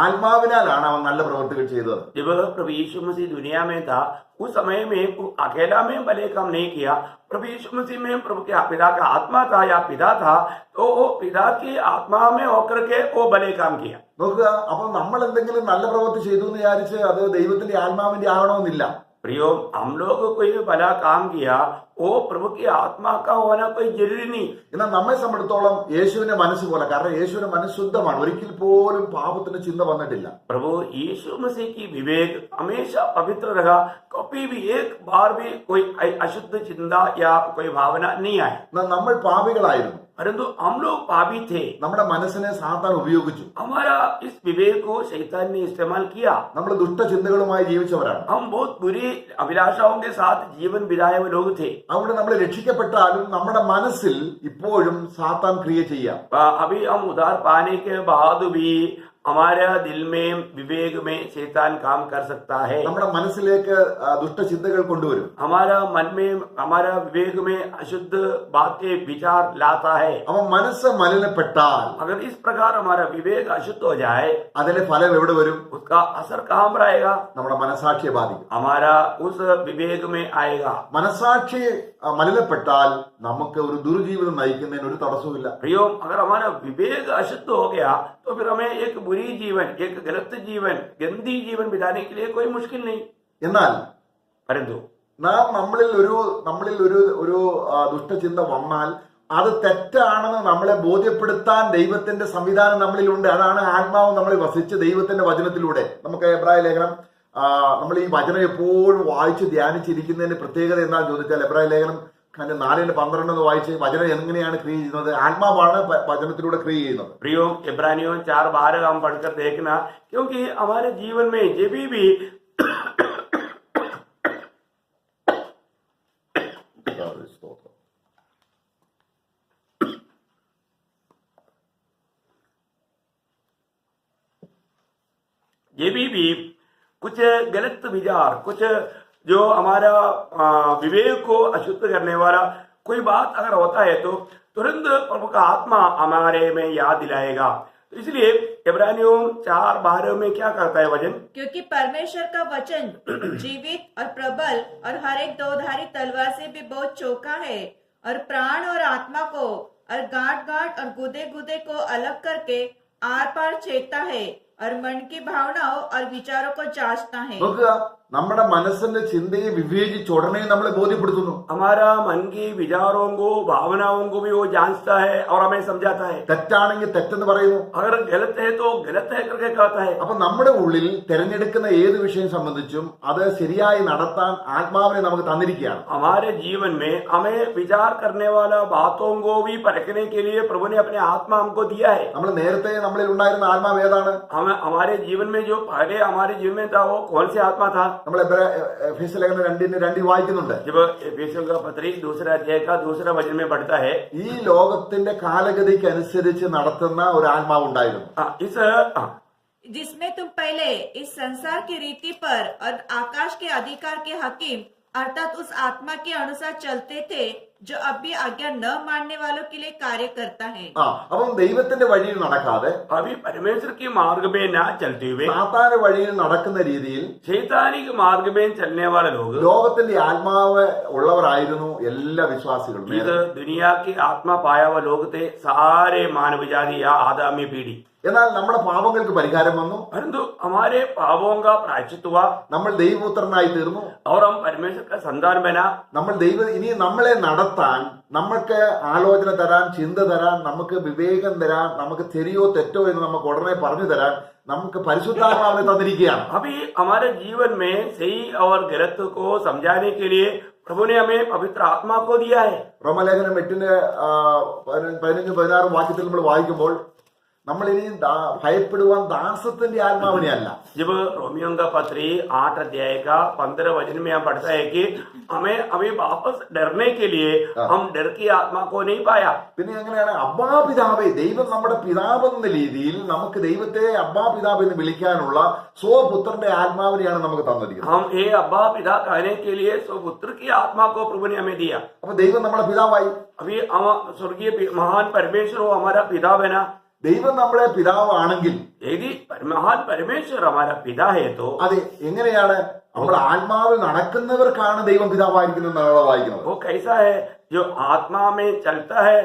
S1: ആത്മാവിനാലാണ് അവൻ നല്ല പ്രവൃത്തികൾ ചെയ്തത്.
S2: जब प्रभु यीशु मसीह दुनिया में था उस समय में अकेला में भले काम नहीं किया। प्रभु यीशु मसीह में प्रभु के पिता का आत्मा था या पिता था, तो वो पिता की आत्मा में होकर के वो भले काम किया।
S1: നോക്കുക, അപ്പൊ നമ്മൾ എന്തെങ്കിലും നല്ല പ്രവൃത്തി ചെയ്തു എന്ന് വിചാരിച്ച് അത് ദൈവത്തിന്റെ ആത്മാവിന്റെ ആവണമെന്നില്ല.
S2: प्रियो, हम लोग कोई भला काम किया वो प्रभु की आत्मा का होना कोई जरूरी नहीं।
S1: എന്നാൽ നമ്മെ സംബന്ധിച്ചിടത്തോളം യേശുവിന്റെ മനസ്സ് പോലെ, കാരണം യേശുവിന്റെ മനസ്സ് ശുദ്ധമാണ്, ഒരിക്കൽ പോലും പാപത്തിന് ചിന്ത വന്നിട്ടില്ല.
S2: प्रभु यीशु मसीह की विवेक हमेशा पवित्र रहा, कभी भी एक बार भी कोई अशुद्ध चिंता या कोई भावना नहीं आई।
S1: എന്നാൽ നമ്മൾ പാപികളായിരുന്നു,
S2: परंतु हम लोग पापी थे,
S1: നമ്മുടെ മനസ്സിനെ സാത്താൻ ഉപയോഗിച്ചു.
S2: हमारा इस विवेक को शैतान ने इस्तेमाल किया।
S1: നമ്മൾ ദുഷ്ടചിന്തകളുമായി ജീവിച്ചവരാണ്.
S2: हम बहुत बुरी अभिलाषाओं के साथ जीवन बिताए हुए लोग थे।
S1: അതുകൊണ്ട് നമ്മൾ രക്ഷിക്കപ്പെട്ടാലും നമ്മുടെ മനസ്സിൽ ഇപ്പോഴും സാത്താൻ ക്രിയ ചെയ്യാം.
S2: अभी हम उधार पाने के बाद भी हमारे दिल में विवेक में शैतान काम कर सकता है।
S1: നമ്മുടെ മനസ്സിലേക്ക് ദുഷ്ടചിന്തകൾ കൊണ്ടുവരും.
S2: हमारा मन में हमारा विवेक में अशुद्ध बातें विचार लाता है।
S1: അവൻ മനസ്സ് മലിനപ്പെട്ടാൽ
S2: अगर इस प्रकार हमारा विवेक अशुद्ध हो जाए,
S1: അതിന്റെ ഫലം എവിടെ വരും?
S2: उसका असर कहाँ पर आएगा?
S1: നമ്മുടെ മനസാക്ഷിയെ ബാധിക്കും.
S2: हमारा उस विवेक में आएगा।
S1: മനസാക്ഷി മലിനപ്പെട്ടാൽ നമുക്ക് ഒരു ദുർജീവിതം നയിക്കുന്നതിന് ഒരു തടസ്സവുമില്ല.
S2: प्रियो, अगर हमारा विवेक अशुद्ध हो गया तो फिर हमें एक बुरी जीवन, एक गलत जीवन, गंदी जीवन बिताने के लिए कोई मुश्किल नहीं।
S1: എന്നാൽ
S2: परंतु
S1: നമ്മളിൽ ഒരു ദുഷ്ടചിന്ത വന്നാൽ അത് തെറ്റാണെന്ന് നമ്മളെ ബോധ്യപ്പെടുത്താൻ ദൈവത്തിന്റെ സംവിധാനം നമ്മളിലുണ്ട്. അതാണ് ആത്മാവ് നമ്മളിൽ വസിച്ച് ദൈവത്തിന്റെ വചനത്തിലൂടെ. നമുക്ക് എബ്രായ ലേഖനം, നമ്മൾ ഈ വചനം എപ്പോഴും വായിച്ച് ധ്യാനിച്ചിരിക്കുന്നതിന്റെ പ്രത്യേകത എന്താണെന്ന് ചോദിച്ചാൽ, എബ്രായ ലേഖനം 4:12 വായിച്ച് വചനം എങ്ങനെയാണ് ക്രിയ ചെയ്യുന്നത്? ആത്മാവാണ് വചനത്തിലൂടെ ക്രിയ ചെയ്യുന്നത്.
S2: प्रियो, इब्रानियों 4:12 हम पढ़कर देखना, क्योंकि हमारे जीवन में जब भी कुछ गलत विचार, कुछ जो हमारा विवेक को अशुद्ध करने वाला कोई बात अगर होता है तो तुरंत प्रभु का आत्मा हमारे में याद दिलाएगा। तो इसलिए इब्रानियों 4:12 में क्या करता है वचन,
S3: क्योंकि परमेश्वर का वचन जीवित और प्रबल और हर एक दोधारी तलवार से भी बहुत चौका है और प्राण और आत्मा को और गांठ गांठ और गुदे गुदे को अलग करके आर पार छेदता है और मन की भावनाओं और विचारों को जांचता है।
S1: നോക്കുക, നമ്മുടെ മനസ്സിന്റെ ചിന്തയെ വിവേചിച്ച് ഉടനെ നമ്മളെ ബോധ്യപ്പെടുത്തുന്നു.
S2: हमारा मन की विचारों को भावनाओं को भी वो जांचता है और हमें समझाता है।
S1: തെറ്റാണെങ്കിൽ തെറ്റെന്ന് പറയുന്നു.
S2: अगर गलत है तो गलत है करके कहता है।
S1: അപ്പൊ നമ്മുടെ ഉള്ളിൽ തിരഞ്ഞെടുക്കുന്ന ഏത് വിഷയം സംബന്ധിച്ചും അത് ശരിയായി നടത്താൻ ആത്മാവിനെ നമുക്ക് തന്നിരിക്കുകയാണ്.
S2: हमारे जीवन में हमें विचार करने वाला बातों को भी परखने के लिए प्रभु ने अपने आत्मा हमको दिया है।
S1: നമ്മൾ നേരത്തെ നമ്മളിൽ ഉണ്ടായിരുന്ന ആത്മാവ് ഏതാണ്?
S2: हमारे जीवन में जो पहले हमारे जीवन में था वो कौन सी आत्मा था?
S1: നമ്മൾ എഫേസ്യ ലേഖനം 2:2 വായിക്കുന്നുണ്ട്.
S2: जब एफेसियों का पत्री 2 अध्याय का 2 वचन में बढ़ता है,
S1: ഈ ലോകത്തിന്റെ കാലഗതിക്ക് അനുസരിച്ച് നടത്തുന്ന ഒരു ആത്മാവ് ഉണ്ടായിരുന്നു.
S3: जिसमें तुम पहले इस संसार की रीति पर और आकाश के अधिकार के हकीम अर्थात उस आत्मा के अनुसार चलते थे जो अभी आज्ञा न मानने वालों के लिए कार्य करता है।
S1: അപ്പം ദൈവത്തിന്റെ വഴിയിൽ നടക്കാതെ
S2: अभी परमेश्वर के मार्ग में न चलते हुए
S1: സാത്താന്റെ വഴിയിൽ നടക്കുന്ന രീതിയിൽ
S2: शैतानिक मार्ग में चलने वाले लोग,
S1: ലോകത്തിന്റെ ആത്മാവ് ഉള്ളവരായിരുന്നു എല്ലാ വിശ്വാസികളും.
S2: इस दुनिया की आत्मा पाया हुआ लोग थे, सारे मानव जाति या आदमी पीढ़ी।
S1: എന്നാൽ നമ്മുടെ പാപങ്ങൾക്ക് പരിഹാരം വന്നു.
S2: परंतु हमारे पापों का प्रायश्चित हुआ
S1: നമ്മൾ ദൈവപുത്രനായി തീർന്നു.
S2: और हम परमेश्वर का संतान बना।
S1: നമ്മൾ ഇനി നമ്മളെ നടത്താൻ, നമുക്ക് ആലോചന തരാൻ, ചിന്ത തരാൻ, നമുക്ക് വിവേകം തരാൻ, നമുക്ക് ശരിയോ തെറ്റോ എന്ന് നമുക്ക് ഉടനെ പറഞ്ഞു തരാൻ നമുക്ക് പരിശുദ്ധാത്മാവിനെ തന്നിരിക്കുകയാണ്.
S2: अभी हमारे जीवन में सही और गलत को समझाने के लिए प्रभु ने हमें पवित्र आत्मा को दिया है।
S1: റോമലേഖനം 8:15-16 വാക്യത്തിൽ നമ്മൾ വായിക്കുമ്പോൾ നമ്മൾ ഇനി ഭയപ്പെടുവാൻ ദാസത്തിന്റെ ആത്മാവിനെ അല്ല.
S2: जब रोमियों का पत्री 8 अध्याय का 15 वचन में हम पढ़ता है कि हमें अभी वापस डरने के लिए हम डर की आत्मा को नहीं पाया।
S1: പിന്നെ എങ്ങനെയാണ് അബ്ബാ പിതാവേ, ദൈവം നമ്മുടെ പിതാവെന്ന രീതിയിൽ നമുക്ക് ദൈവത്തെ അബ്ബാ പിതാവ് എന്ന് വിളിക്കാനുള്ള സ്വപുത്രന്റെ ആത്മാവിനെയാണ് നമുക്ക് തന്നിരിക്കുന്നത്.
S2: हम ये अब्बा पिता कहने के लिए स्वपुत्र की आत्मा को प्रभु ने हमें दिया।
S1: അപ്പൊ ദൈവം നമ്മുടെ പിതാവായി.
S2: अभी हम स्वर्गीय महान परमेश्वर हो हमारा पिता बना।
S1: ദൈവം നമ്മുടെ പിതാവാണെങ്കിൽ
S2: यदि महान परमेश्वर हमारा पिता है तो
S1: അത് എങ്ങനെയാണ് നമ്മൾ ആത്മാവിൽ നടക്കുന്നവർക്കാണ് ദൈവം പിതാവായിരിക്കുന്നത് എന്നാണ് വായിക്കുന്നത്.
S2: वो कैसा है, जो आत्मा में चलता है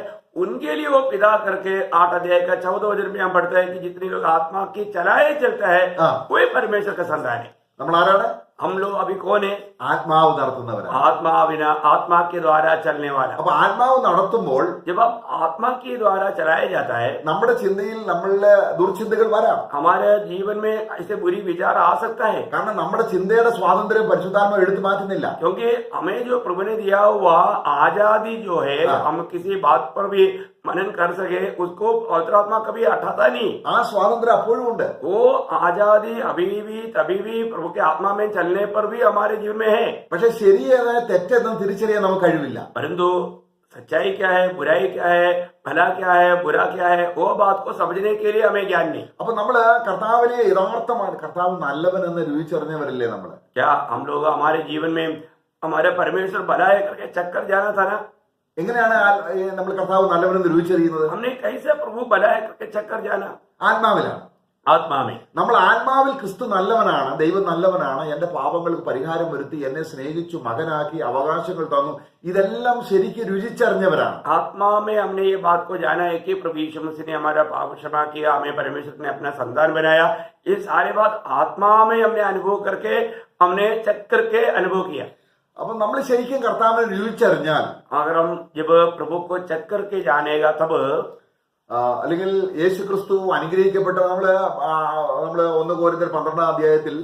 S2: उनके लिए वो पिता करके 8 अध्याय का 14 वचन में हम पढ़ते हैं कि जितने लोग आत्मा की चलाए चलता है वही परमेश्वर का संतान है।
S1: നമ്മൾ ആരാണ്?
S2: हम लोग अभी कौन है?
S1: ആത്മാവ് നടത്തുന്നവരാണ്.
S2: आत्मा बिना आत्मा के द्वारा चलने वाला।
S1: അപ്പൊ ആത്മാവ് നടത്തുമ്പോൾ
S2: जब आप आत्मा के द्वारा चलाया जाता है
S1: നമ്മുടെ ചിന്തയിൽ നമ്മളുടെ ദുർചിന്തകൾ വരാം.
S2: हमारे जीवन में ऐसे बुरी विचार आ सकता है,
S1: കാരണം നമ്മുടെ ചിന്തയുടെ സ്വാതന്ത്ര്യം പരിശുദ്ധാത്മാവ് എടുത്തു മാറ്റുന്നില്ല.
S2: क्योंकि हमें जो प्रभु ने दिया हुआ आजादी जो है, हम किसी बात पर भी मनन कर सके उसको पवित्र आत्मा कभी हटाता नहीं।
S1: ആ സ്വാതന്ത്ര്യം അപ്പോഴും ഉണ്ട്.
S2: वो आजादी अभी भी तभी भी प्रभु के आत्मा में चलने पर भी हमारे जीवन में है।
S1: പക്ഷെ ശരിയേതായ തെറ്റെന്നും തിരിച്ചറിയാൻ നമുക്ക് കഴിവില്ല.
S2: परंतु सच्चाई क्या है, बुराई क्या है, भला क्या है, बुरा क्या है, वो बात को समझने के लिए हमें ज्ञान नहीं।
S1: അപ്പൊ നമ്മള് കർത്താവിനെ യഥാർത്ഥമാണ്, കർത്താവ് നല്ലവൻ എന്ന് രുചിച്ചറിഞ്ഞവരല്ലേ നമ്മള്?
S2: क्या हम लोग हमारे जीवन में हमारे परमेश्वर भला है करके चक्कर जाना था ना?
S1: എങ്ങനെയാണ് നമ്മൾ കർത്താവ് നല്ലവനെന്ന് രുചിച്ചറിയുന്നത്?
S2: हमने कैसे प्रभु भला है करके चक्कर जाना?
S1: ആത്മാവിലാണ്.
S2: आत्मा में।
S1: നമ്മൾ ആത്മാവിൽ ക്രിസ്തു നല്ലവനാണ്, ദൈവം നല്ലവനാണ്, എന്റെ പാപങ്ങൾക്ക് പരിഹാരം വരുത്തി എന്നെ സ്നേഹിച്ചു മകനാക്കി അവകാശങ്ങൾ തന്നു, ഇതെല്ലാം ശരിക്ക് രുചിച്ചറിഞ്ഞവരാണ്.
S2: आत्मा में हमने ये बात को जाना है कि प्रभु यीशु मसीह ने हमारा पाप क्षमा किया, हमें परमेश्वर ने अपना संतान बनाया। ये सारे बात आत्मा में हमने अनुभव करके, हमने चेक करके अनुभव किया।
S1: അപ്പൊ നമ്മൾ ശരിക്കും കർത്താവിനെ രുചിച്ചറിഞ്ഞാൽ,
S2: अगर हम जब प्रभु को चेक करके जानेगा तब,
S1: അല്ലെങ്കിൽ യേശു ക്രിസ്തു അനുഗ്രഹിക്കപ്പെട്ട നമ്മള് 1 കൊരിന്ത്യർ 12 അധ്യായത്തിൽ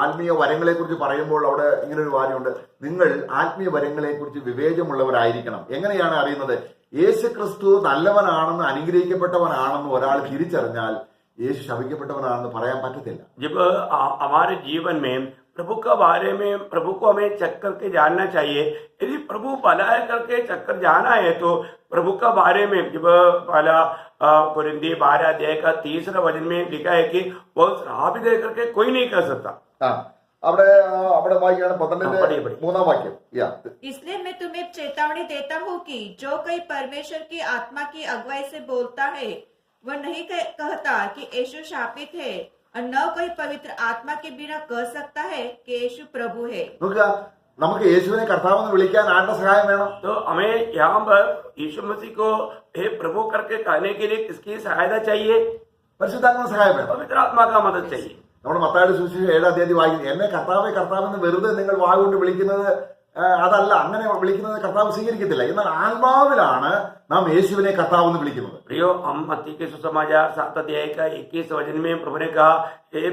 S1: ആത്മീയ വരങ്ങളെ കുറിച്ച് പറയുമ്പോൾ അവിടെ ഇങ്ങനെ ഒരു കാര്യമുണ്ട്, നിങ്ങൾ ആത്മീയ വരങ്ങളെ കുറിച്ച് വിവേചമുള്ളവരായിരിക്കണം. എങ്ങനെയാണ് അറിയുന്നത്? യേശു ക്രിസ്തു നല്ലവനാണെന്ന് അനുഗ്രഹിക്കപ്പെട്ടവനാണെന്ന് ഒരാൾ തിരിച്ചറിഞ്ഞാൽ യേശു ശപിക്കപ്പെട്ടവനാണെന്ന് പറയാൻ പറ്റത്തില്ല.
S2: जब हमारे जीवन में प्रभु के बारे में प्रभु को हमें चेक करके जानना चाहिए। यदि प्रभु भला है करके चक्कर जाना है तो प्रभु का बारे में, जब पहला कुरिन्थी 12 अध्याय का 3 वचन में लिखा है कि वो श्राप दे करके कोई नहीं कर सकता।
S1: അവിടെ അവിടെ വായിക്കുകയാണ് 12
S2: പഠിയെ.
S1: 3 वाक्य
S3: इसलिए मैं तुम्हें चेतावनी देता हूँ कि जो कोई परमेश्वर की आत्मा की अगुवाई से बोलता है वह नहीं कहता कि यीशु शापित है और न कोई पवित्र आत्मा के बिना कह सकता है कि यीशु प्रभु है।
S1: നോക്കുക, നമുക്ക് യേശുവിനെ കർത്താവെന്ന് വിളിക്കാൻ ആരുടെ സഹായം വേണം?
S2: तो हमें यहाँ पर यीशु मसीह को हे प्रभु करके कहने के लिए किसकी सहायता चाहिए?
S1: പരിശുദ്ധാത്മാവിന്റെ സഹായം വേണം.
S2: पवित्र आत्मा का मदद चाहिए।
S1: നമ്മുടെ മത്തായിയുടെ സുവിശേഷം 7-ാം അധ്യായം വായിക്കുന്നത്, എന്നെ കർത്താവെ കർത്താവെന്ന് വെറുതെ നിങ്ങൾ വാഗുകൊണ്ട് വിളിക്കുന്നത് അതല്ല, അങ്ങനെ വിളിക്കുന്നത് കർത്താവ് സ്വീകരിക്കത്തില്ല. എന്നാൽ ആത്മാവിലാണ് നാം യേശുവിനെ കർത്താവെന്ന് വിളിക്കുന്നത്.
S2: प्रियो, हम मत्ती के सुसमाचार 7 अध्याय का 21 वचन में प्रभु ने कहा, हे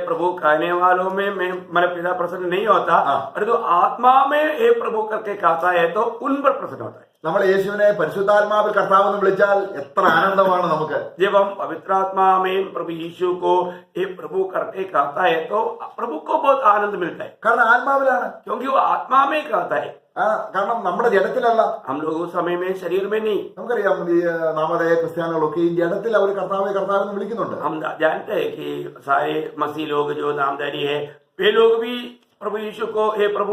S2: प्रभु कहने वालों में मैं मेरा पिता प्रसन्न नहीं होता, परंतु आत्मा में हे प्रभु करके कहता है तो उन पर प्रसन्न होता है।
S1: നമ്മൾ യേശുവിനെ പരിശുദ്ധാത്മാവിൽ കർത്താവെന്ന് വിളിച്ചാൽ എത്ര ആനന്ദമാണ് നമുക്ക്.
S2: जब हम पवित्र आत्मा में प्रभु यीशु को हे प्रभु करके कहता है तो प्रभु को बहुत आनंद मिलता है,
S1: കാരണം ആത്മാവിലാണ്.
S2: क्योंकि वो आत्मा में कहता है।
S1: കാരണം നമ്മുടെ ജഡത്തിലല്ല.
S2: हम लोग उस समय में शरीर में नहीं।
S1: നമുക്കറിയാം, ഈ നാമധേയ ക്രിസ്ത്യാനികളൊക്കെ ഈ ജഡത്തിൽ അവർ കർത്താവെന്ന് വിളിക്കുന്നുണ്ട്.
S2: हम जानते हैं कि सारे मसीह लोग जो नामधारी है वे लोग भी प्रभु यीशु को हे प्रभु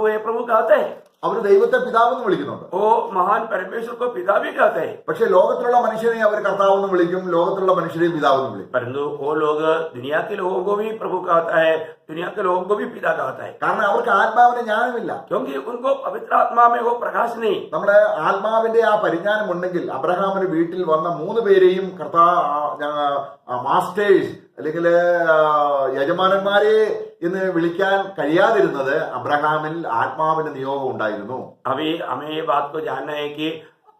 S2: कहते हैं।
S1: അവർ ദൈവത്തെ പിതാവെന്ന് വിളിക്കുന്നുണ്ട്.
S2: वो महान परमेश्वर को पिता भी कहते हैं।
S1: പക്ഷെ ലോകത്തിലുള്ള മനുഷ്യനെ അവർ കർത്താവെന്ന് വിളിക്കും, ലോകത്തിലുള്ള മനുഷ്യരെയും പിതാവെന്ന് വിളിക്കും.
S2: परंतु वो लोग दुनिया के लोगों को भी प्रभु कहता है, दुनिया के लोगों को भी पिता कहता है,
S1: കാരണം അവർക്ക് ആത്മാവിന് ജ്ഞാനമില്ല.
S2: क्योंकि उनको पवित्र आत्मा में वो प्रकाश नहीं।
S1: നമ്മുടെ ആത്മാവിന്റെ ആ പരിജ്ഞാനം ഉണ്ടെങ്കിൽ അബ്രഹാമിന്റെ വീട്ടിൽ വന്ന 3 പേരെയും മാസ്റ്റേഴ്സ് അല്ലെങ്കിൽ യജമാനന്മാരെ എന്ന് വിളിക്കാൻ കഴിയാതിരുന്നത് അബ്രഹാമിൽ ആത്മാവിന്റെ നിയോഗം ഉണ്ടായിരുന്നു.
S2: अभी हमें ये बात को जानना है कि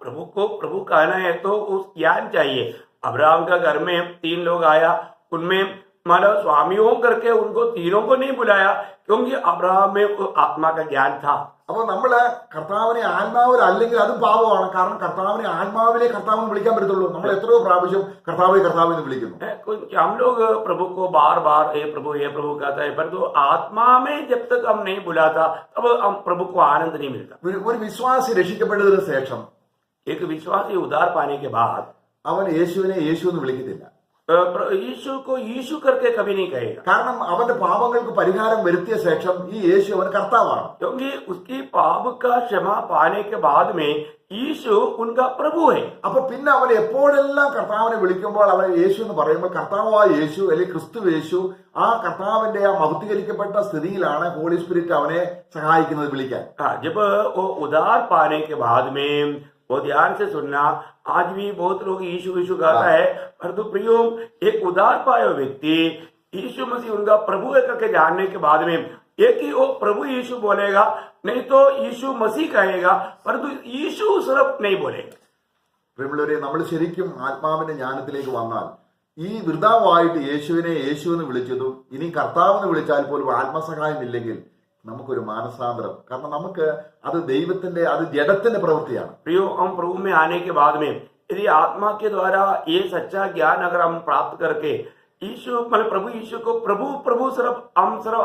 S2: प्रभु को प्रभु कहना है तो उस ज्ञान चाहिए। अब्राहम का घर में 3 लोग आया, उनमें मतलब स्वामियों करके उनको तीनों को नहीं बुलाया, क्योंकि अब्राहम में आत्मा का ज्ञान था।
S1: അപ്പൊ നമ്മള് കർത്താവിനെ ആത്മാവിൽ അല്ലെങ്കിൽ അതും പാപമാണ്. കാരണം കർത്താവിനെ ആത്മാവിലെ കർത്താവിനെ വിളിക്കാൻ പറ്റത്തുള്ളൂ. നമ്മൾ എത്രയോ പ്രാവശ്യം കർത്താവിനെ വിളിക്കുന്നു.
S2: हम लोग प्रभु को बार बार हे प्रभु कहता है, परंतु आत्मा में जब तक हम नहीं बुलाता तब हम प्रभु को आनंद नहीं मिलता।
S1: ഒരു വിശ്വാസി രക്ഷിക്കപ്പെട്ടതിന് ശേഷം
S2: एक विश्वासी उद्धार पाने के बाद
S1: അവൻ യേശുവിനെ യേശു എന്ന് വിളിക്കത്തില്ല.
S2: यीशु को यीशु करके कभी नहीं कहेगा,
S1: കാരണം അവന്റെ പാപങ്ങൾക്ക് പരിഹാരം വരുത്തിയ ശേഷം ഈ യേശു അവൻ കർത്താവാണ്.
S2: क्योंकि उसकी पाप का क्षमा पाने के बाद में यीशु उनका प्रभु है।
S1: അപ്പൊ പിന്നെ അവൻ എപ്പോഴെല്ലാം കർത്താവിനെ വിളിക്കുമ്പോൾ അവൻ യേശു എന്ന് പറയുമ്പോൾ കർത്താവായ യേശു അല്ലെങ്കിൽ ക്രിസ്തു യേശു ആ കർത്താവിന്റെ ആ മഹത്വീകരിക്കപ്പെട്ട സ്ഥിതിയിലാണ് ഹോളി സ്പിരിറ്റ് അവനെ സഹായിക്കുന്നത് വിളിക്കാൻ.
S2: जब वो उद्धार पाने के बाद में वो ध्यान से सुनना, आज भी बहुत लोग यीशु कहता है, परंतु प्रियो एक उद्धार पाया व्यक्ति यीशु मसीह उनका प्रभु है करके जानने के बाद में एक ही वो प्रभु यीशु बोलेगा, नहीं तो यीशु मसीह कहेगा, परंतु यीशु सिर्फ नहीं बोलेगा।
S1: പ്രിയമുള്ളവരെ, നമ്മൾ ശരിക്കും ആത്മാവിന്റെ ജ്ഞാനത്തിലേക്ക് വന്നാൽ ഈ വൃതാവായിട്ട് യേശുവിനെ യേശു എന്ന് വിളിച്ചതും ഇനി കർത്താവെന്ന് വിളിച്ചാൽ പോലും ആത്മസഹായം ഇല്ലെങ്കിൽ നമുക്കൊരു മാനസാന്തരം, കാരണം നമുക്ക് അത് ദൈവത്തിന്റെ അത് ജഡത്തിന്റെ പ്രവൃത്തിയാണ്.
S2: प्रियो, हम प्रभु में आने के बाद में यदि आत्मा के द्वारा ये सच्चा ज्ञान अगर हम प्राप्त करके यीशु मतलब प्रभु यीशु को प्रभु सिर्फ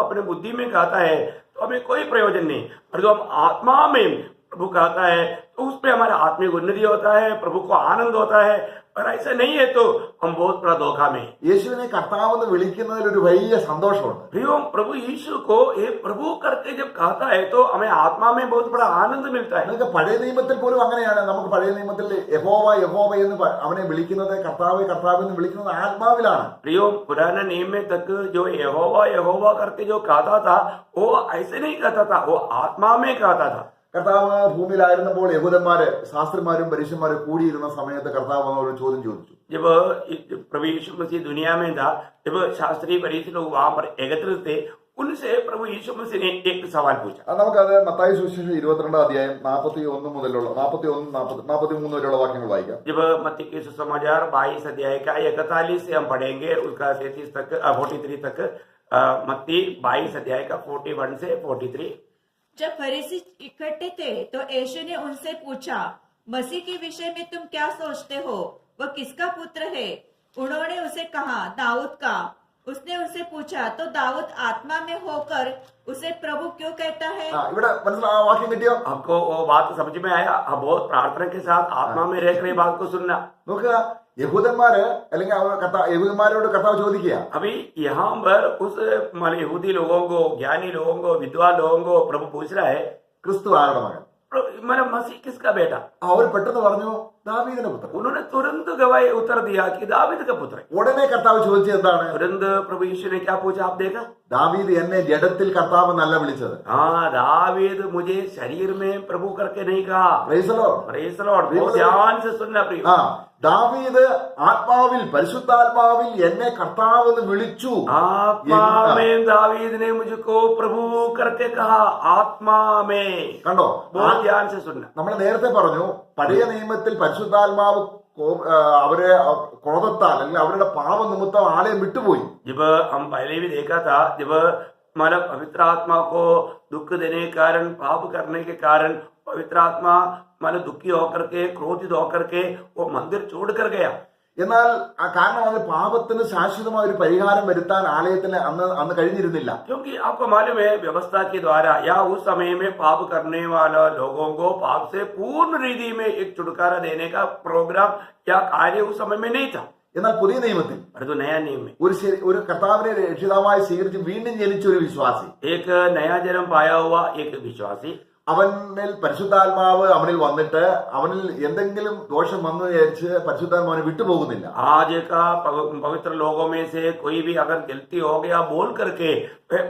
S2: अपने बुद्धि में कहता है तो हमें कोई प्रयोजन नहीं, पर जो हम आत्मा में प्रभु कहता है तो उसपे हमारा आत्मिक उन्नति होता है, प्रभु को आनंद होता है। और ऐसा नहीं है तो हम बहुत बड़ा धोखा में।
S1: യേശുവിനെ കർത്താവെന്ന് വിളിക്കുന്നതിൽ ഒരു വലിയ സന്തോഷമുണ്ട്.
S2: प्रियो, प्रभु यीशु को ये प्रभु करके जब कहता है तो हमें आत्मा में बहुत बड़ा आनंद मिलता है।
S1: നിങ്ങൾക്ക് പഴയ നിയമത്തിൽ പോലും അങ്ങനെയാണ്. നമുക്ക് പഴയ നിയമത്തിൽ യഹോവ എന്ന് അവനെ വിളിക്കുന്നത് കർത്താവ് എന്ന് വിളിക്കുന്നത് ആത്മാവിലാണ്.
S2: प्रियो, पुराने नियम में तक जो यहोवा करके जो कहता था वो ऐसे नहीं कहता था, वो आत्मा में कहता था।
S1: കർത്താവ് ഭൂമിയിലായിരുന്നപ്പോൾ യഹൂദന്മാര് ശാസ്ത്രിമാരും പരീശന്മാരും കൂടിയിരുന്ന സമയത്ത് കർത്താവ് ഒരു ചോദ്യം ചോദിച്ചു.
S2: जब प्रभु यीशु मसीह दुनिया में था, जब शास्त्री फरीसी लोग वहां पर एकत्रित थे, उनसे प्रभु यीशु मसीह ने एक सवाल पूछा।
S1: നമുക്കത് മത്തായി സുവിശേഷം 22-ാം അധ്യായം 41 മുതലുള്ള 43 വരെയുള്ള വാക്യങ്ങൾ വായിക്കാം.
S2: जब मत्ती के सुसमाचार 22 अध्याय का 41 से हम पढ़ेंगे उसका 43 तक 43 तक। मत्ती 22 अध्याय का 41 से 43।
S3: जब फरीसी इकट्ठे थे तो यीशु ने उनसे पूछा, मसीह के विषय में तुम क्या सोचते हो, वह किसका पुत्र है? उन्होंने उसे कहा, दाऊद का। उसने उनसे पूछा, तो दाऊद आत्मा में होकर उसे प्रभु क्यों कहता है?
S1: ഇവിടെ വാക്യം കിട്ടിയോ?
S2: हमको वो बात समझ में आया। हम बहुत प्रार्थना के साथ आत्मा में रहकर बात को सुनना।
S1: നോക്കുക, യഹൂദന്മാര് അല്ലെങ്കിൽ യഹൂദന്മാരോട് കർത്താവ് ചോദിക്കുക,
S2: अभी यहाँ पर उस यहूदी लोगों को, ज्ञानी लोगों को, विद्वान लोगों को प्रभु पूछ रहा है,
S1: ക്രിസ്തു ആരുടെ മകൻ?
S2: मतलब मसीह किसका बेटा?
S1: അവർ പെട്ടെന്ന് പറഞ്ഞു, ദാവീദിന്റെ പുത്രൻ.
S2: उन्होंने तुरंत गवाही उत्तर दिया कि दावीद का पुत्र है।
S1: ഉടനെ കർത്താവ് ചോദിച്ചത് എന്താണ്?
S2: तुरंत प्रभु यीशु ने क्या पूछा, आप देखा?
S1: ദാവീദ് എന്നെ ജഡത്തിൽ കർത്താവ് എന്നല്ല വിളിച്ചത്.
S2: हाँ, दावीद मुझे शरीर में प्रभु करके नहीं कहा।
S1: Praise the Lord.
S2: Praise the Lord. बहुत ध्यान से सुनना प्रिय।
S1: ആ, ദാവീദ് ആത്മാവിൽ, പരിശുദ്ധാത്മാവിൽ എന്നെ കർത്താവ് എന്ന് വിളിച്ചു.
S2: आत्मा में दावीद ने मुझको प्रभु करके कहा, आत्मा में।
S1: കണ്ടോ?
S2: बहुत ध्यान से सुनना।
S1: നമ്മൾ നേരത്തെ പറഞ്ഞു, പഴയ നിയമത്തിൽ പരിശുദ്ധാത്മാവ് അവരെ ക്രോധത്താൽ അല്ലെങ്കിൽ അവരുടെ പാപ നിമിത്തം ആളെ വിട്ടുപോയി.
S2: जब हम पहले भी देखा था, जब मतलब पवित्र आत्मा को दुख देने के कारण, पाप करने के कारण पवित्र आत्मा मतलब दुखी होकर के, क्रोधित होकर के वो मंदिर छोड़ कर गया।
S1: എന്നാൽ ആ കാരണം അത് പാപത്തിന് ശാശ്വതമായ ഒരു പരിഹാരം വരുത്താൻ ആലയത്തിന് അന്ന് കഴിഞ്ഞിരുന്നില്ല.
S2: क्योंकि आपको मालूम है, व्यवस्था के द्वारा या उस समय में पाप करने वाला लोगों को पाप से पूर्ण रीति में एक छुटकारा देने का प्रोग्राम या कार्य उस समय में नहीं था।
S1: എന്നാൽ പുതിയ നിയമത്തിൽ
S2: परंतु नया नियम में
S1: ഒരു കർത്താവിനെ രക്ഷിതാവായി സ്വീകരിച്ച് വീണ്ടും ജനിച്ച ഒരു വിശ്വാസി,
S2: एक नया जन्म पाया हुआ एक विश्वासी,
S1: അവനിൽ പരിശുദ്ധാത്മാവ് അവനിൽ വന്നിട്ട് അവനിൽ എന്തെങ്കിലും ദോഷം വന്നു വിചാരിച്ച് പരിശുദ്ധാത്മാവിനെ വിട്ടുപോകുന്നില്ല.
S2: आज का पवित्र लोगों में से कोई भी अगर गलती हो गया बोल करके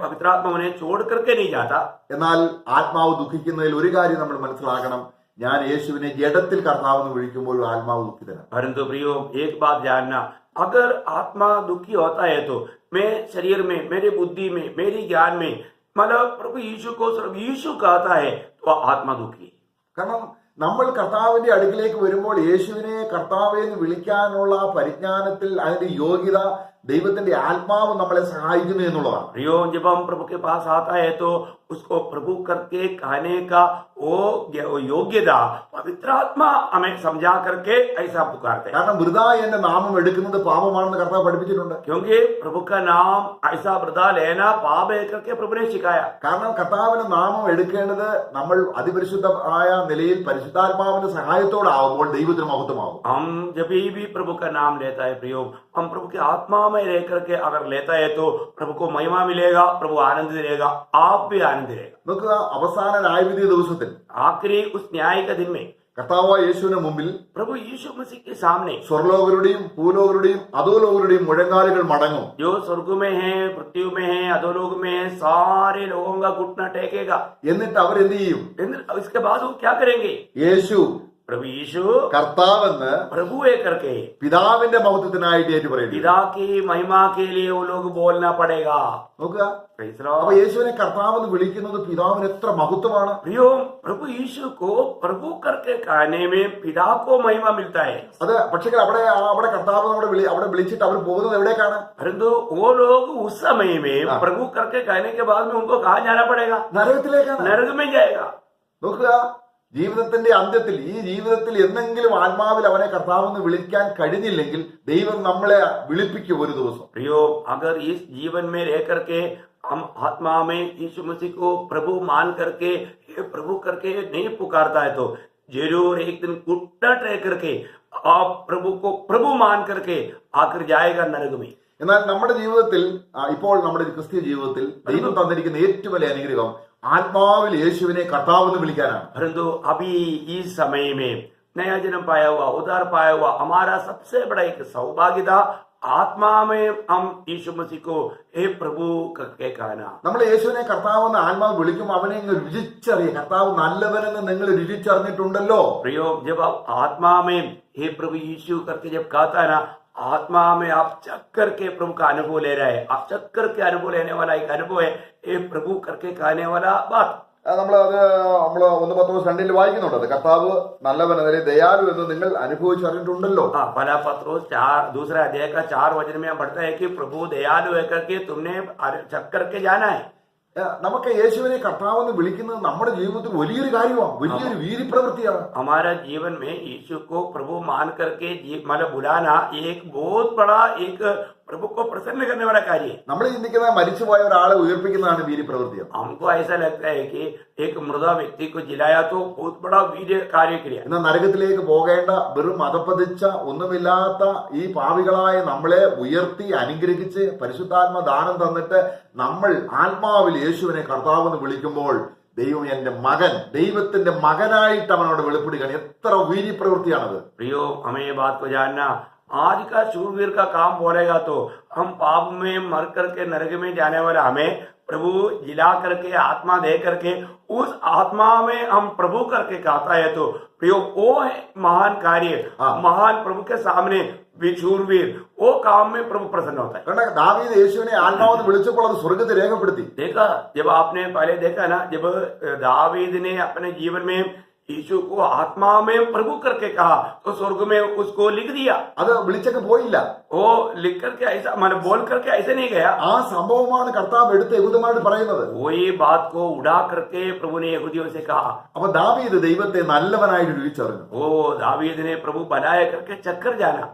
S2: पवित्र आत्मा उन्हें छोड़ करके नहीं जाता।
S1: എന്നാൽ ആത്മാവ് ദുഃഖിക്കുന്നതിൽ ഒരു കാര്യം നമ്മൾ മനസ്സിലാക്കണം, ഞാൻ യേശുവിനെ ജഡത്തിൽ കർത്താവെന്ന് വിളിക്കുമ്പോഴും ആത്മാവ് ദുഃഖിതനാണ്.
S2: परंतु प्रियो, एक बात जानना, अगर आत्मा दुखी होता है तो मैं शरीर में, मेरी बुद्धि में, मेरी ज्ञान में, मतलब प्रभु यीशु को सिर्फ यीशु कहता है तो आत्मा दुखी।
S1: കാരണം നമ്മൾ കർത്താവിന്റെ അടുക്കിലേക്ക് വരുമ്പോൾ യേശുവിനെ കർത്താവെ എന്ന് വിളിക്കാനുള്ള പരിജ്ഞാനത്തിൽ അതിന്റെ യോഗ്യത ദൈവത്തിന്റെ ആത്മാവ് നമ്മളെ സഹായിക്കുന്നു എന്നുള്ളതാണ്.
S2: प्रियो, जब हम प्रभु के पास आता है तो उसको प्रभु करके कहने का वो योग्यता पवित्र आत्मा हमें समझा करके ऐसा पुकारते हैं।
S1: കാരണം വൃഥാ എന്റെ നാമം എടുക്കുന്നത് പാപമാണെന്ന് കർത്താവ് പഠിപ്പിച്ചിട്ടുണ്ട്.
S2: क्योंकि प्रभु का नाम ऐसा वृथा लेना पाप है करके प्रभु ने सिखाया।
S1: കാരണം കർത്താവിന്റെ നാമം എടുക്കേണ്ടത് നമ്മൾ അതിപരിശുദ്ധമായ നിലയിൽ പരിശുദ്ധാത്മാവിന്റെ സഹായത്തോടാവുമ്പോൾ ദൈവത്തിന് മഹത്വമാകും.
S2: हम जब भी प्रभु का नाम लेता है प्रियो, हम प्रभु की आत्मा में रह करके अगर लेता है तो प्रभु को महिमा मिलेगा, प्रभु आनंद देगा, आप भी आनंद देगा।
S1: നോക്കുക, അവസാന ന്യായവിധി ദിവസത്തിൽ
S2: आखिरी उस न्याय का दिन में
S1: കർത്താവായ യേശുവിന് മുമ്പിൽ
S2: प्रभु यीशु मसीह के सामने
S1: സ്വർലോകരുടെയും ഭൂലോകരുടെയും അധോലോകരുടെയും മുഴങ്കാലുകൾ മടങ്ങും.
S2: जो स्वर्ग में है, पृथ्वी में है, अधोलोक में है, सारे लोगों का घुटना टेकेगा।
S1: എന്നിട്ട് അവരെന്ത് ചെയ്യും?
S2: इसके बाद वो क्या करेंगे?
S1: യേശു
S2: प्रभु यीशु
S1: കർത്താവെന്ന്
S2: प्रभु है करके
S1: പിതാവിന്റെ മഹത്വത്തിനായിട്ട് ഏറ്റു പറയുന്നു.
S2: पिता की महिमा के लिए वो लोग बोलना पड़ेगा।
S1: നോക്കുക,
S2: Praise the
S1: അപ്പൊ
S2: Lord।
S1: യേശുവിനെ കർത്താവെന്ന് വിളിക്കുന്നത് പിതാവിന് എത്ര മഹത്വമാണ്.
S2: प्रियो, प्रभु यीशु को प्रभु करके कहने में पिता को महिमा मिलता है।
S1: അത് പക്ഷേ അവിടെ കർത്താവ് അവിടെ വിളിച്ചിട്ട് അവർ പോകുന്നത് എവിടേക്കാണ്?
S2: परंतु वो लोग उस समय में प्रभु करके कहने के बाद में उनको कहाँ जाना पड़ेगा?
S1: നരകത്തിലേക്കാണ്.
S2: नरक में जाएगा।
S1: നോക്കുക, ജീവിതത്തിന്റെ അന്ത്യത്തിൽ, ഈ ജീവിതത്തിൽ എന്തെങ്കിലും ആത്മാവിൽ അവനെ കർത്താവെന്ന് വിളിക്കാൻ കഴിഞ്ഞില്ലെങ്കിൽ ദൈവം നമ്മളെ വിളിപ്പിക്കും ഒരു ദിവസം.
S2: प्रियो, अगर इस जीवन में रह करके हम आत्मा में यीशु मसीह को प्रभु मान करके, हे प्रभु करके नहीं पुकारता है तो जरूर एक दिन घुटना टेक करके आप प्रभु को प्रभु मान करके आकर जाएगा नरक में।
S1: എന്നാൽ നമ്മുടെ ജീവിതത്തിൽ, ഇപ്പോൾ നമ്മുടെ ക്രിസ്തീയ ജീവിതത്തിൽ ദൈവം തന്നിരിക്കുന്ന ഏറ്റവും വലിയ അനുഗ്രഹം ആത്മാവിൽ യേശുവിനെ കർത്താവെന്ന് വിളിക്കാനാണ്.
S2: परंतु अभी इस समय में नया जन्म पाया हुआ, उद्धार पाया हुआ हमारा सबसे बड़ा एक सौभाग्य था, आत्मा में हम यीशु मसीह को हे प्रभु करके कहना।
S1: നമ്മൾ യേശുവിനെ കർത്താവെന്ന് ആത്മാവ് വിളിക്കുമ്പോൾ അവനെ രുചിച്ചറിയ, കർത്താവ് നല്ലവനെന്ന് നിങ്ങൾ രുചിച്ചറിഞ്ഞിട്ടുണ്ടല്ലോ.
S2: प्रयोग जब आप आत्मा में हे प्रभु यीशु करके जब कहता है ना, आत्मा में आप चक्कर के प्रभु का अनुभव ले रहे हैं। आप चक्कर के अनुभव लेने वाला एक अनुभव है, ये प्रभु करके कहने वाला बात।
S1: നമ്മൾ 1 Petrus 2 വായിക്കുന്നുണ്ട്, അത് കർത്താവ് നല്ലവൻ അല്ലെങ്കിൽ ദയാലു എന്ന് നിങ്ങൾ അനുഭവിച്ചറിഞ്ഞിട്ടുണ്ടല്ലോ.
S2: पहला पत्रोस 4 दूसरा अध्याय का 4 वचन में हम पढ़ते हैं कि प्रभु दयालु है करके तुमने चक्कर के जाना है।
S1: നമുക്ക് യേശുവിനെ കർത്താവെന്ന് വിളിക്കുന്നത് നമ്മുടെ ജീവിതത്തിൽ വലിയൊരു കാര്യമാണ്, വലിയൊരു വീര്യപ്രവൃത്തിയാണ്.
S2: हमारा जीवन में यीशु को प्रभु मान करके मतलब बुलाना एक बहुत बड़ा एक प्रभु को प्रसन्न करने वाला कार्य है।
S1: നമ്മൾ ചിന്തിക്കുന്ന മരിച്ചുപോയ ഒരാളെ ഉയർപ്പിക്കുന്നതാണ് വീര്യപ്രവൃത്തി.
S2: हमको ऐसा लगता है कि एक मृदा व्यक्ति को जिलाया तो बहुत बड़ा वीर कार्य किया।
S1: എന്നാൽ നരകത്തിലേക്ക് പോകേണ്ട വെറും അതപ്പതിച്ച ഒന്നുമില്ലാത്ത ഈ പാവികളായ നമ്മളെ ഉയർത്തി അനുഗ്രഹിച്ച് പരിശുദ്ധാത്മ ദാനം തന്നിട്ട് നമ്മൾ ആത്മാവിൽ യേശുവിനെ കർത്താവെന്ന് വിളിക്കുമ്പോൾ ദൈവം എന്റെ മകൻ, ദൈവത്തിന്റെ മകനായിട്ട് അവനോട് വെളിപ്പെടുകയാണ്. എത്ര വീര്യപ്രവൃത്തിയാണത്.
S2: प्रियो, हमें ये बात को जानना, आज का शूरवीर का काम बोलेगा तो हम पाप में मर करके नरक में जाने वाला हमें प्रभु जिला करके आत्मा दे करके उस आत्मा में हम प्रभु करके कहता है तो प्रियो वो है महान कार्य। महान प्रभु के सामने शूरवीर वो काम में प्रभु प्रसन्न होता है।
S1: കാരണം ദാവീദ് യേശുവിനെ ആത്മാവെന്ന് വിളിച്ചപ്പോൾ അത് സ്വർഗ്ഗത്തിൽ രേഖപ്പെടുത്തി.
S2: देखा, जब आपने पहले देखा ना, जब दावीद ने अपने जीवन में यीशु को आत्मा में प्रभु करके कहा तो स्वर्ग में उसको लिख दिया।
S1: അത് വിളിച്ചൊക്കെ പോയില്ല.
S2: वो लिख करके ऐसा माने बोल करके ऐसे नहीं गया।
S1: ആ സംഭവമാണ് കർത്താവ് എടുത്ത് യഹൂദന്മാരോട് പറയുന്നത്.
S2: वही बात को उड़ा करके प्रभु ने यहूदियों से कहा।
S1: അപ്പൊ ദാവീദ് ദൈവത്തെ നല്ലവനായിട്ട് രുചിച്ചറിഞ്ഞു.
S2: वो दावीद ने प्रभु बनाया करके चक्कर जाना।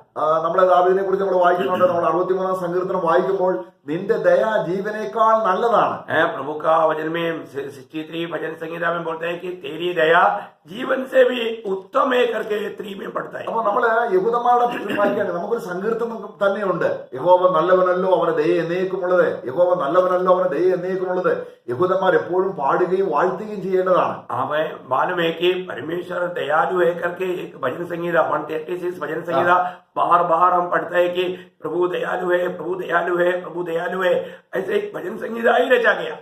S1: നമ്മളെ ദാവീദിനെ കുറിച്ച് നമ്മൾ വായിക്കുന്നുണ്ട്. നമ്മൾ 63 സങ്കീർത്തനം വായിക്കുമ്പോൾ നിന്റെ ദയ ജീവനേക്കാൾ നല്ലതാണ്.
S2: प्रभु का वचन में 63 भजन संहिता में बोलता है कि तेरी दया जीवन से भी उत्तम है करके 3 में पढ़ता है।
S1: അപ്പൊ നമ്മള് യഹൂദന്മാരുടെ വായിക്കാൻ നമുക്കൊരു സങ്കീർത്തനം തന്നെയുണ്ട്. യഹോവ നല്ലവനല്ലോ അവന്റെ ദയ എന്നേക്കുമുള്ളത്, യഹോവ നല്ലവനല്ലോ അവന്റെ ദയ എന്നേക്കുമുള്ളത്. യഹൂദന്മാർ എപ്പോഴും പാടുകയും വാഴ്ത്തുകയും ചെയ്യേണ്ടതാണ്.
S2: हमें मालूम है कि परमेश्वर दयालु है करके एक भजन संहिता 136 भजन संहिता बार बार हम पढ़ते हैं कि प्रभु दयालु है, प्रभु दयालु है, प्रभु दयालु है। ऐसे एक भजन संहिता ही रचा गया।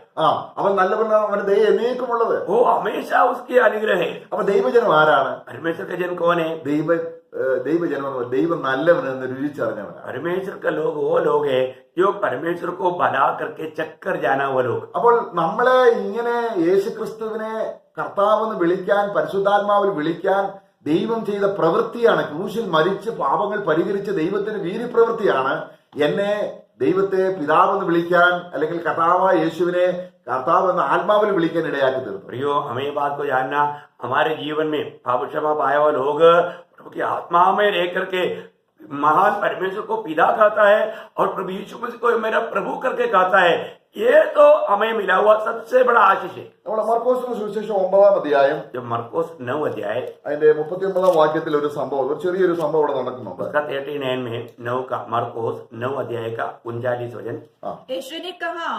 S1: അവൻ നല്ലവനോ അവന്റെ ദയ എന്നേക്കുമുള്ളത്.
S2: वो हमेशा उसके अनुग्रह है।
S1: അപ്പൊ ദൈവജനം ആരാണ്?
S2: परमेश्वर का जन कौन है?
S1: ദൈവജനം ദൈവം നല്ലവനെന്ന് രുചിച്ചറിഞ്ഞവനാണ്.
S2: परमेश्वर का लोग वो लोग है जो परमेश्वर को बना करके चक्कर जाना वो लोग।
S1: അപ്പോൾ നമ്മളെ ഇങ്ങനെ യേശുക്രിസ്തുവിനെ കർത്താവെന്ന് വിളിക്കാൻ, പരിശുദ്ധാത്മാവിൽ വിളിക്കാൻ ദൈവം ചെയ്ത പ്രവൃത്തിയാണ്. ക്രൂശിൽ മരിച്ച് പാപങ്ങൾ പരിഹരിച്ച ദൈവത്തിന്റെ വീര്യപ്രവൃത്തിയാണ് എന്നെ ദൈവത്തെ പിതാവെന്ന് വിളിക്കാൻ, അല്ലെങ്കിൽ കർത്താവായ യേശുവിനെ കർത്താവ് എന്ന ആത്മാവിൽ വിളിക്കാൻ ഇടയാക്കി തീർന്നു.
S2: प्रियो, हमें ये बात को जानना, हमारे जीवन में पाप क्षमा पाया हुआ लोग प्रभु की आत्मा में रह करके महान परमेश्वर को पिता कहता है और प्रभु यीशु मसीह को मेरा प्रभु करके कहता है। ये तो हमें मिला हुआ सबसे बड़ा आशीष है।
S1: നമ്മുടെ മർക്കോസിന്റെ സുവിശേഷം 9-ാം അധ്യായം
S2: जब मरकोस 9 अध्याय
S1: അതിന്റെ 39-ാം വാക്യത്തിൽ ഒരു സംഭവം, ഒരു ചെറിയൊരു സംഭവം ഇവിടെ നടക്കുന്നുണ്ട്.
S2: उसका 39 में 9 का मरकोस 9 अध्याय का 39 वचन।
S3: यीशु ने कहा,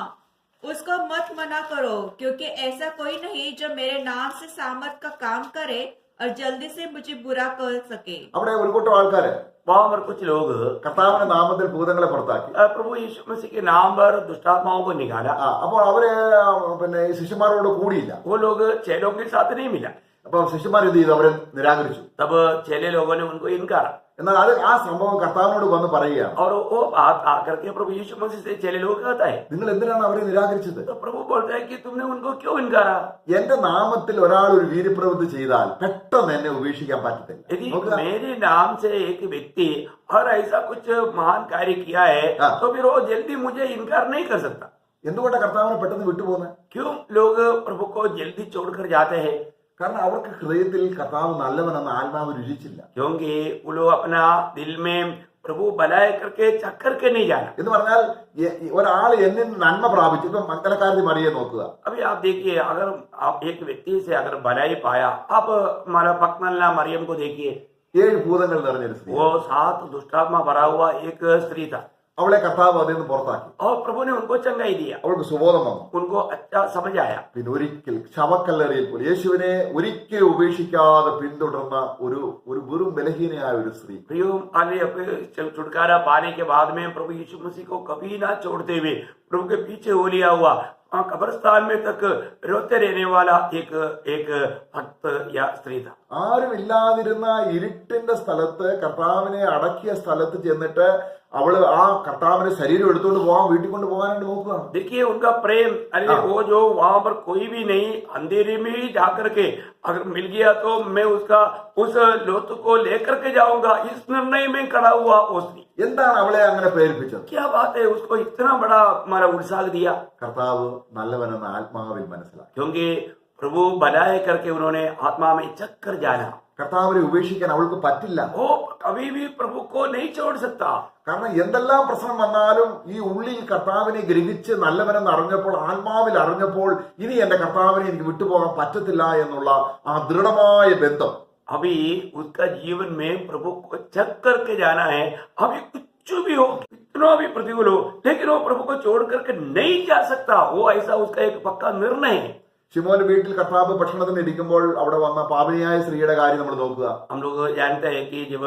S3: उसको मत मना करो, क्योंकि ऐसा कोई नहीं जो मेरे नाम से सामर्थ का काम करे और जल्दी से मुझे बुरा कर सके।
S1: അവിടെ ഒരു കൂട്ടം ആൾക്കാര്
S2: वहां पर कुछ लोग
S1: കർത്താവിന്റെ നാമത്തിൽ ഭൂതങ്ങളെ പുറത്താക്കി.
S2: प्रभु यीशु मसीह के नाम पर दुष्टात्माओं को निकाला।
S1: അപ്പോൾ അവര് ഈ ശിഷ്യന്മാരോട് കൂടിയില്ല.
S2: वो लोग चेलों के साथ नहीं मिला।
S1: അപ്പൊ ശിഷ്യന്മാർ എന്ത് ചെയ്തു? അവരെ നിരാകരിച്ചു.
S2: तब चेले लोगों ने उनको इनकारा।
S1: എന്നാൽ അത് ആ സംഭവം കർത്താവിനോട് വന്ന് പറയുകയാണ്.
S2: और वो बात आकर के प्रभु यीशु मसीह से चेले लोग कहता है,
S1: നിങ്ങൾ എന്തിനാണ് അവരെ നിരാകരിച്ചത്?
S2: तो प्रभु बोलता है कि तुमने उनको क्यों इनकारा?
S1: എന്റെ നാമത്തിൽ ഒരാൾ ഒരു വീര്യപ്രവൃത്തി ചെയ്താൽ പെട്ടെന്ന് എന്നെ ഉപേക്ഷിക്കാൻ പറ്റത്തില്ല.
S2: यदि मेरे नाम से एक व्यक्ति और ऐसा कुछ महान कार्य किया है तो फिर वो जल्दी मुझे इनकार नहीं कर सकता।
S1: എന്തുകൊണ്ടാണ് കർത്താവിനെ പെട്ടെന്ന് വിട്ടുപോകുന്നത്?
S2: क्यों लोग प्रभु को जल्दी छोड़कर जाते हैं?
S1: കാരണം അവർക്ക് ഹൃദയത്തിൽ കർത്താവ് നല്ലവനെന്ന ആത്മാവ് രുചിച്ചില്ല.
S2: क्योंकि वो लोग अपना दिल में प्रभु भलाई करके चक्कर के नहीं जाना।
S1: എന്ന് പറഞ്ഞാൽ ഒരാൾ എന്നിൽ നന്മ പ്രാപിച്ചു. ഇപ്പൊ മക്കളക്കാരത്തി മറിയെ നോക്കുക.
S2: अभी आप देखिए, अगर आप एक व्यक्ति से अगर भलाई पाया, आप हमारा पकनल्ला मरियम को देखिए,
S1: 7 ഭൂതങ്ങൾ നിറഞ്ഞൊരു സ്ത്രീ.
S2: वो 7 दुष्टात्मा भरा हुआ एक स्त्री था
S1: അവളെ കർത്താവ് അതിൽ നിന്ന് പുറത്താക്കി.
S2: और प्रभु ने उनको चंगाई दिया,
S1: അവൾക്ക് സുബോധം വന്നു.
S2: उनको अच्छा समझ आया।
S1: പിന്നെ ഒരിക്കൽ ശവക്കല്ലറയിൽ പോലും യേശുവിനെ ഒരിക്കലും ഉപേക്ഷിക്കാതെ പിന്തുടർന്ന ഒരു വെറും ബലഹീനയായ ഒരു സ്ത്രീ.
S2: प्रियो, छुटकारा पाने के बाद में प्रभु यीशु मसीह को कभी ना छोड़ते हुए प्रभु के पीछे हो लिया हुआ कब्रिस्तान में तक रोते रहने वाला एक भक्त या स्त्री था।
S1: ആരും ഇല്ലാതിരുന്ന ഇരുട്ടിന്റെ സ്ഥലത്ത് കർത്താവിനെ അടക്കിയ സ്ഥലത്ത് ചെന്നിട്ട് അവള് ആ കർത്താവിന്റെ ശരീരം എടുത്തുകൊണ്ട് പോകാൻ വീട്ടിൽ കൊണ്ട് പോകാനായിട്ട് നോക്കുകയാണ്.
S2: देखिए उनका प्रेम, अरे वो जो वहां पर कोई भी नहीं, अंधेरे में ही जाकर के अगर मिल गया तो मैं उस लोथ को लेकर के जाऊंगा, इस निर्णय में खड़ा हुआ उसने।
S1: എന്താണ് അവളെ അങ്ങനെ പ്രേരിപ്പിച്ചത്?
S2: क्या बात है, उसको इतना बड़ा हमारा उत्साह दिया?
S1: കർത്താവ് നല്ലവനെന്ന ആത്മാവിൽ മനസ്സിലാക്കി.
S2: क्योंकि प्रभु भलाई करके उन्होंने आत्मा में चक्कर जाना।
S1: കർത്താവിനെ ഉപേക്ഷിക്കാൻ അവൾക്ക് പറ്റില്ല.
S2: वो कभी भी प्रभु को नहीं छोड़ सकता.
S1: കാരണം എന്തെല്ലാം പ്രശ്നം വന്നാലും ഈ ഉള്ളിൽ കർത്താവിനെ ഗ്രഹിച്ച് നല്ലവനെന്ന് അറിഞ്ഞപ്പോൾ, ആത്മാവിൽ അറിഞ്ഞപ്പോൾ, ഇനി എന്റെ കർത്താവിനെ എനിക്ക് വിട്ടുപോകാൻ പറ്റത്തില്ല എന്നുള്ള ആ ദൃഢമായ ബന്ധം.
S2: अभी उसका जीवन में प्रभु को चेक करके जाना है. अभी कुछ भी हो, कितना भी प्रतिकूल हो, लेकिन वो प्रभु को छोड़ करके नहीं जा सकता. वो ऐसा उसका एक पक्का निर्णय है.
S1: ശിമോന്റെ വീട്ടിൽ കർത്താവ് ഭക്ഷണത്തിന് ഇരിക്കുമ്പോൾ അവിടെ വന്ന പാപിനിയായ സ്ത്രീയുടെ കാര്യം നമ്മൾ നോക്കുക.
S2: हम लोग जानते हैं कि जब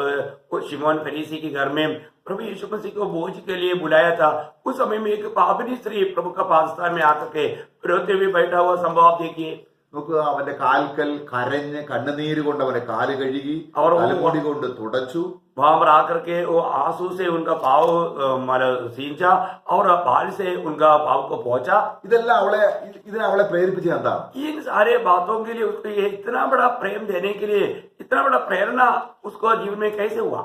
S2: वो शिमोन फरीसी के घर में प्रभु यीशु मसीह को भोज के लिए बुलाया था, उस समय में एक पापिनी स्त्री प्रभु का पादस्थान में आकर के रोते हुए बैठा हुआ संभव आप देखिए.
S1: നോക്കുക, അവന്റെ കാൽക്കൽ കരഞ്ഞ് കണ്ണുനീര് കൊണ്ട് അവന്റെ കാല് കഴുകി, തലമുടി കൊണ്ട് തുടച്ചു.
S2: वहां पर आकर के वो आंसू से उनका पाव सींचा और बाल से उनका पाव को पहुंचा.
S1: ഇതെല്ലാം അവളെ പ്രേരിപ്പിച്ചത് എന്താണ്?
S2: इन सारे बातों के लिए उसको ये इतना बड़ा प्रेम देने के लिए इतना बड़ा प्रेरणा उसको जीवन में कैसे हुआ?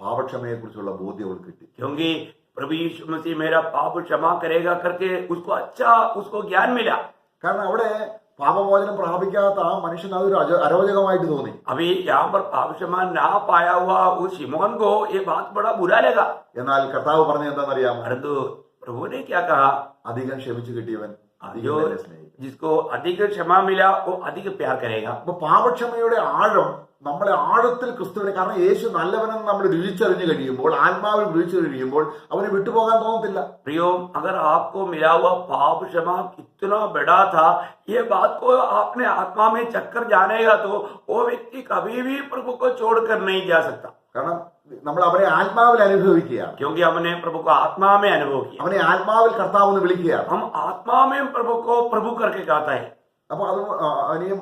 S1: പാപക്ഷമയെ കുറിച്ചുള്ള ബോധ്യം അവൾക്ക് കിട്ടി.
S2: क्योंकि प्रभु यीशु मसीह मेरा पाप क्षमा करेगा करके उसको अच्छा उसको ज्ञान मिला.
S1: കാരണം അവിടെ പാപമോചനം പ്രാപിക്കാത്ത ആ മനുഷ്യൻ അതൊരു അരോചകമായിട്ട് തോന്നി.
S2: अभी यहाँ पर पाप क्षमा ना पाया हुआ उस शिमोन को ये बात बड़ा बुरा लगा.
S1: എന്നാൽ കർത്താവ് പറഞ്ഞ എന്താണെന്നറിയാമോ?
S2: परंतु प्रभु ने क्या कहा?
S1: അധികം ക്ഷമിച്ചു കിട്ടിയവൻ അധികം
S2: जो
S1: എന്നെ സ്നേഹിക്കും.
S2: जिसको अधिक क्षमा मिला वो अधिक प्यार करेगा.
S1: അപ്പൊ പാപക്ഷമയുടെ ആഴം നമ്മളെ ആഴത്തിൽ ക്രിസ്തുവിനെ, കാരണം യേശു നല്ലവനെന്ന് നമ്മൾ രുചിച്ചറിഞ്ഞു കഴിയുമ്പോൾ, ആത്മാവിൽ രുചിച്ചു കഴിയുമ്പോൾ അവനെ വിട്ടുപോകാൻ തോന്നത്തില്ല.
S2: प्रियो, अगर आपको मिला हुआ पाप क्षमा कितना बड़ा था, ये बात को आपने आत्मा में चक्कर जानेगा तो वो व्यक्ति कभी भी प्रभु को छोड़कर नहीं जा सकता.
S1: കാരണം നമ്മൾ അവനെ ആത്മാവിൽ അനുഭവിക്കുകയാണ്.
S2: क्योंकि हमने प्रभु को आत्मा में अनुभव किया.
S1: അവനെ ആത്മാവിൽ കർത്താവ് എന്ന് വിളിക്കുകയാണ്.
S2: हम आत्मा में प्रभु को प्रभु करके कहता है.
S1: അപ്പൊ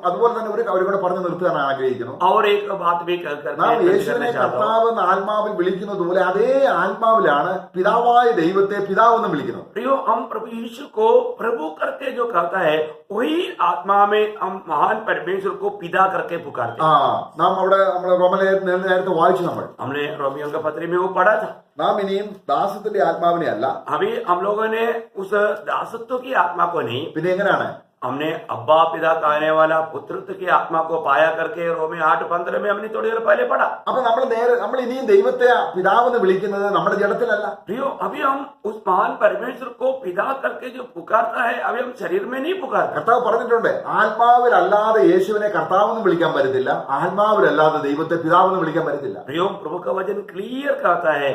S1: അതുപോലെ തന്നെ ഒരു കൂടെ പറഞ്ഞു നിർത്താൻ ആഗ്രഹിക്കുന്നു.
S2: और एक बात भी कर
S1: നാം യേശുവിനെ കർത്താവ് എന്ന് ആത്മാവിൽ വിളിക്കുന്നത് പോലെ അതേ ആത്മാവിലാണ് പിതാവായ ദൈവത്തെ പിതാവ് എന്ന് വിളിക്കുന്നത്.
S2: प्रियो, हम प्रभु यीशु को प्रभु करके जो कहता है वही आत्मा में हम महान परमेश्वर को पिता करके पुकारते हैं.
S1: നാം അവിടെ നമ്മൾ റോമലേഖനം നേരത്തെ വായിച്ചു.
S2: हमने रोमियो का पत्र में वो पढ़ा था.
S1: നാം ഇനിയും ദാസത്തിന്റെ ആത്മാവിനെ അല്ല,
S2: अभी हम लोगों ने उस दासत्व की आत्मा को नहीं,
S1: പിന്നെ എങ്ങനെയാണ്
S2: हमने अब्बा पिता कहने वाला पुत्रत्व की आत्मा को पाया करके रोमी 8:15 में हमने थोड़ी देर पहले पढ़ा.
S1: അപ്പൊ നമ്മൾ ഇനിയും ദൈവത്തെ പിതാവെന്ന് വിളിക്കുന്നത് നമ്മുടെ ജഡത്തിലല്ല.
S2: प्रियो, अभी हम उस महान परमेश्वर को पिता करके जो पुकारता है, अभी हम शरीर में नहीं पुकारते.
S1: കർത്താവ് പറഞ്ഞിട്ടുണ്ട്, ആത്മാവിലല്ലാതെ യേശുവിനെ കർത്താവെന്ന് വിളിക്കാൻ പറ്റത്തില്ല, ആത്മാവിലല്ലാതെ ദൈവത്തെ പിതാവെന്ന് വിളിക്കാൻ പറ്റത്തില്ല.
S2: प्रियो, प्रभु का वचन क्लियर कहता है,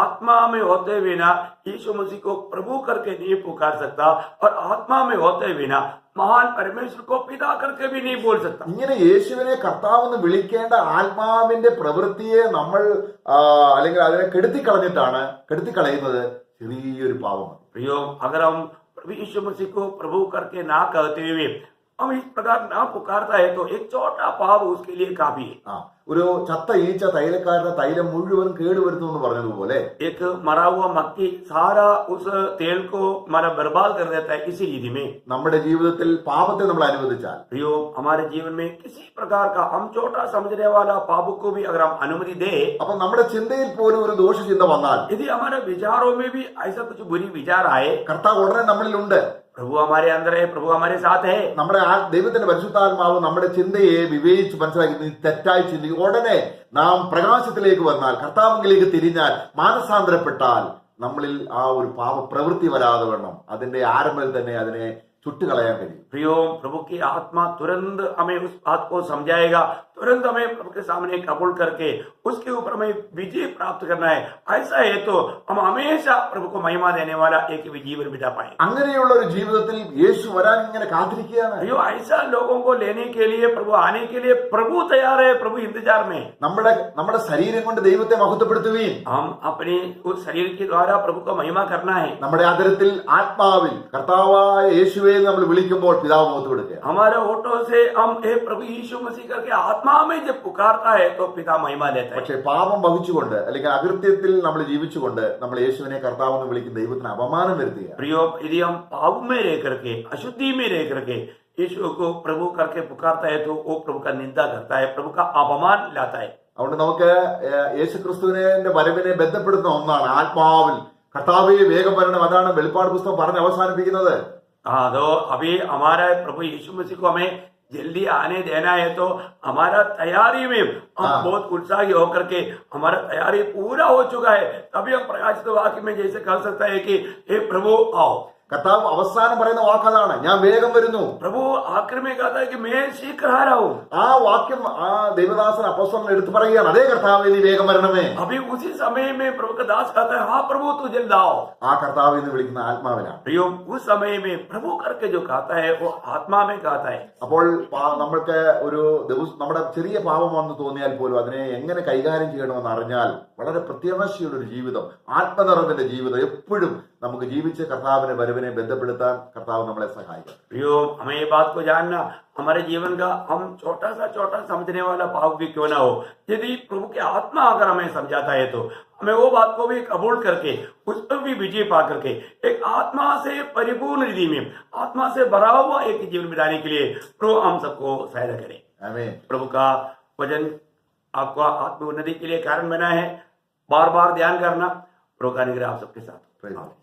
S2: आत्मा में होते बिना यीशु मसीह को प्रभु करके नहीं पुकार सकता और आत्मा में होते बिना महान परमेश्वर को पिता करके भी नहीं बोल सकता.
S1: ഇങ്ങനെ യേശുവിനെ കർത്താവെന്ന് വിളിക്കേണ്ട ആത്മാവിന്റെ പ്രവൃത്തിയെ നമ്മൾ അല്ലെങ്കിൽ അതിനെ കെടുത്തിക്കളയുന്നത് ചെറിയൊരു പാപമാണ്.
S2: प्रियो, अगर हम प्रभु यीशु मसीह को प्रभु करके ना कहते हुए हम इस प्रकार ना पुकारता है तो एक छोटा पाप उसके लिए काफी है.
S1: ഒരു ചത്ത ഈച്ച തൈലക്കാരന്റെ തൈലം മുഴുവൻ കേടുവരുത്തും എന്ന് പറഞ്ഞതുപോലെ
S2: एक मरा हुआ मक्खी सारा उस तेल को हमारा बर्बाद कर देता है. इसी रीति में
S1: നമ്മുടെ ജീവിതത്തിൽ പാപത്തെ നമ്മൾ അനുവദിച്ചാൽ,
S2: प्रियो, हमारे जीवन में किसी प्रकार का हम छोटा समझने वाला पाप को भी अगर हम अनुमति दे,
S1: അപ്പൊ നമ്മുടെ ചിന്തയിൽ പോലും ഒരു ദോഷചിന്ത വന്നാൽ,
S2: यदि हमारे विचारों में भी ऐसा कुछ बुरी विचार आए,
S1: കർത്താവ് ഉടനെ നമ്മളിലുണ്ട്.
S2: प्रभु हमारे अंदर है, प्रभु हमारे साथ है.
S1: നമ്മുടെ ദൈവത്തിന്റെ പരിശുദ്ധാത്മാവ് നമ്മുടെ ചിന്തയെ വിവേചിച്ച് മനസ്സിലാക്കി നീ തെറ്റായി ചിന്തിക്കും. ഉടനെ നാം പ്രകാശത്തിലേക്ക് വന്നാൽ, കർത്താവിലേക്ക് തിരിഞ്ഞാൽ, മാനസാന്തരപ്പെട്ടാൽ നമ്മളിൽ ആ ഒരു പാപ പ്രവൃത്തി വരാതെ വേണം അതിന്റെ ആരംഭത്തിൽ തന്നെ അതിനെ ചുട്ടുകളയാൻ കഴിയും.
S2: प्रियो, प्रभु की आत्मा तुरंत हमें उस बात को समझाएगा, तुरंत हमें प्रभु के सामने कबूल करके उसके ऊपर हमें विजय प्राप्त करना है. ऐसा है तो हम हमेशा प्रभु को महिमा देने वाला एक भी जीवन बिता पाए.
S1: അങ്ങനെയുള്ള ഒരു ജീവിതത്തിൽ യേശു വരാൻ ഇങ്ങനെ കാത്തിരിക്കുകയാണ്.
S2: प्रियो, ऐसा लोगों को लेने के लिए, प्रभु आने के लिए प्रभु तैयार है, प्रभु इंतजार में.
S1: നമ്മുടെ ശരീരം കൊണ്ട് ദൈവത്തെ മഹത്വപ്പെടുത്തുകയും
S2: हम अपने उस शरीर के द्वारा प्रभु को महिमा करना है.
S1: നമ്മുടെ ആദരത്തിൽ ആത്മാവിൽ കർത്താവായ യേശുവെ നമ്മൾ വിളിക്കുമ്പോൾ പിതാവ് മഹത്വപ്പെടുത്തുക.
S2: हमारे होठों से हम हे प्रभु यीशु मसीह करके आत्मा में जब पुकारता है तो पिता महिमा देता है.
S1: പക്ഷെ പാപം വഹിച്ചുകൊണ്ട് അല്ലെങ്കിൽ അകൃത്യത്തിൽ നമ്മൾ ജീവിച്ചുകൊണ്ട് നമ്മൾ യേശുവിനെ കർത്താവെന്ന് വിളിക്കുന്ന ദൈവത്തിന് അപമാനം വരുത്തുക.
S2: प्रियो, यदि हम पाप में रह करके, अशुद्धि में रह करके यीशु को प्रभु करके पुकारता है तो वो प्रभु का निंदा करता है, प्रभु का अपमान लाता है.
S1: അതുകൊണ്ട് നമുക്ക് യേശുക്രിസ്തുവിന്റെ വരവിനെ ബന്ധപ്പെടുത്തുന്ന ഒന്നാണ് ആത്മാവിൽ കർത്താവേ വേഗം വരണം. അതാണ് വെളിപ്പാട് പുസ്തകം പറഞ്ഞ് അവസാനിപ്പിക്കുന്നത്.
S2: हाँ, तो अभी हमारा प्रभु यीशु मसीह को हमें जल्दी आने देना है तो हमारा तैयारी में हम
S1: हाँ।
S2: बहुत उत्साही होकर के हमारा तैयारी पूरा हो चुका है, तभी हम प्रकाशित वाक्य में जैसे कह सकता है कि हे प्रभु आओ।
S1: കർത്താവ് അവസാനം പറയുന്ന വാക്കതാണ്, ഞാൻ വേഗം വരുന്നു.
S2: प्रभु आखिर में कहता है कि मैं शीघ्र आ रहा हूँ.
S1: ആ വാക്യം ആ ദൈവദാസൻ അപ്പോസ്തലൻ എടുത്തു പറയുകയാണ്, അതേ കർത്താവ് നീ വേഗം വരണമേ.
S2: अभी उसी समय में प्रभु का दास कहता है हाँ प्रभु तू जल्द आओ.
S1: ആ കർത്താവ് എന്ന് വിളിക്കുന്ന ആത്മാവിലാണ്.
S2: प्रियो उस समय में प्रभु करके जो कहता है वो आत्मा में कहता है.
S1: അപ്പോൾ നമ്മൾക്ക് ഒരു ദിവസം നമ്മുടെ ചെറിയ പാപം വന്ന് തോന്നിയാൽ പോലും അതിനെ എങ്ങനെ കൈകാര്യം ചെയ്യണമെന്ന് അറിഞ്ഞാൽ വളരെ പ്രത്യാശയുള്ള ഒരു ജീവിതം, ആത്മനിറവിന്റെ ജീവിതം എപ്പോഴും നമുക്ക് ജീവിച്ച് കർത്താവിനെ വരവിനെ ബന്ധപ്പെടുത്താൻ കർത്താവ് നമ്മളെ സഹായിക്കും.
S2: प्रियो हमें ये बात को जानना, हमारे जीवन का हम छोटा सा समझने वाला पाप भी क्यों ना हो, यदि प्रभु की आत्मा अगर हमें समझाता है तो हमें वो बात को भी कबूल करके उस पर भी विजय पा करके एक आत्मा से परिपूर्ण रिधि में, आत्मा से भरा हुआ एक जीवन बिताने के लिए प्रभु हम सबको सहायता करे.
S1: ആമേൻ.
S2: प्रभु का वचन आपको आत्म उन्नति के लिए कारण बना है. बार बार ध्यान करना. प्रभु का अनुग्रह आप सबके साथ.
S1: Praise the Lord.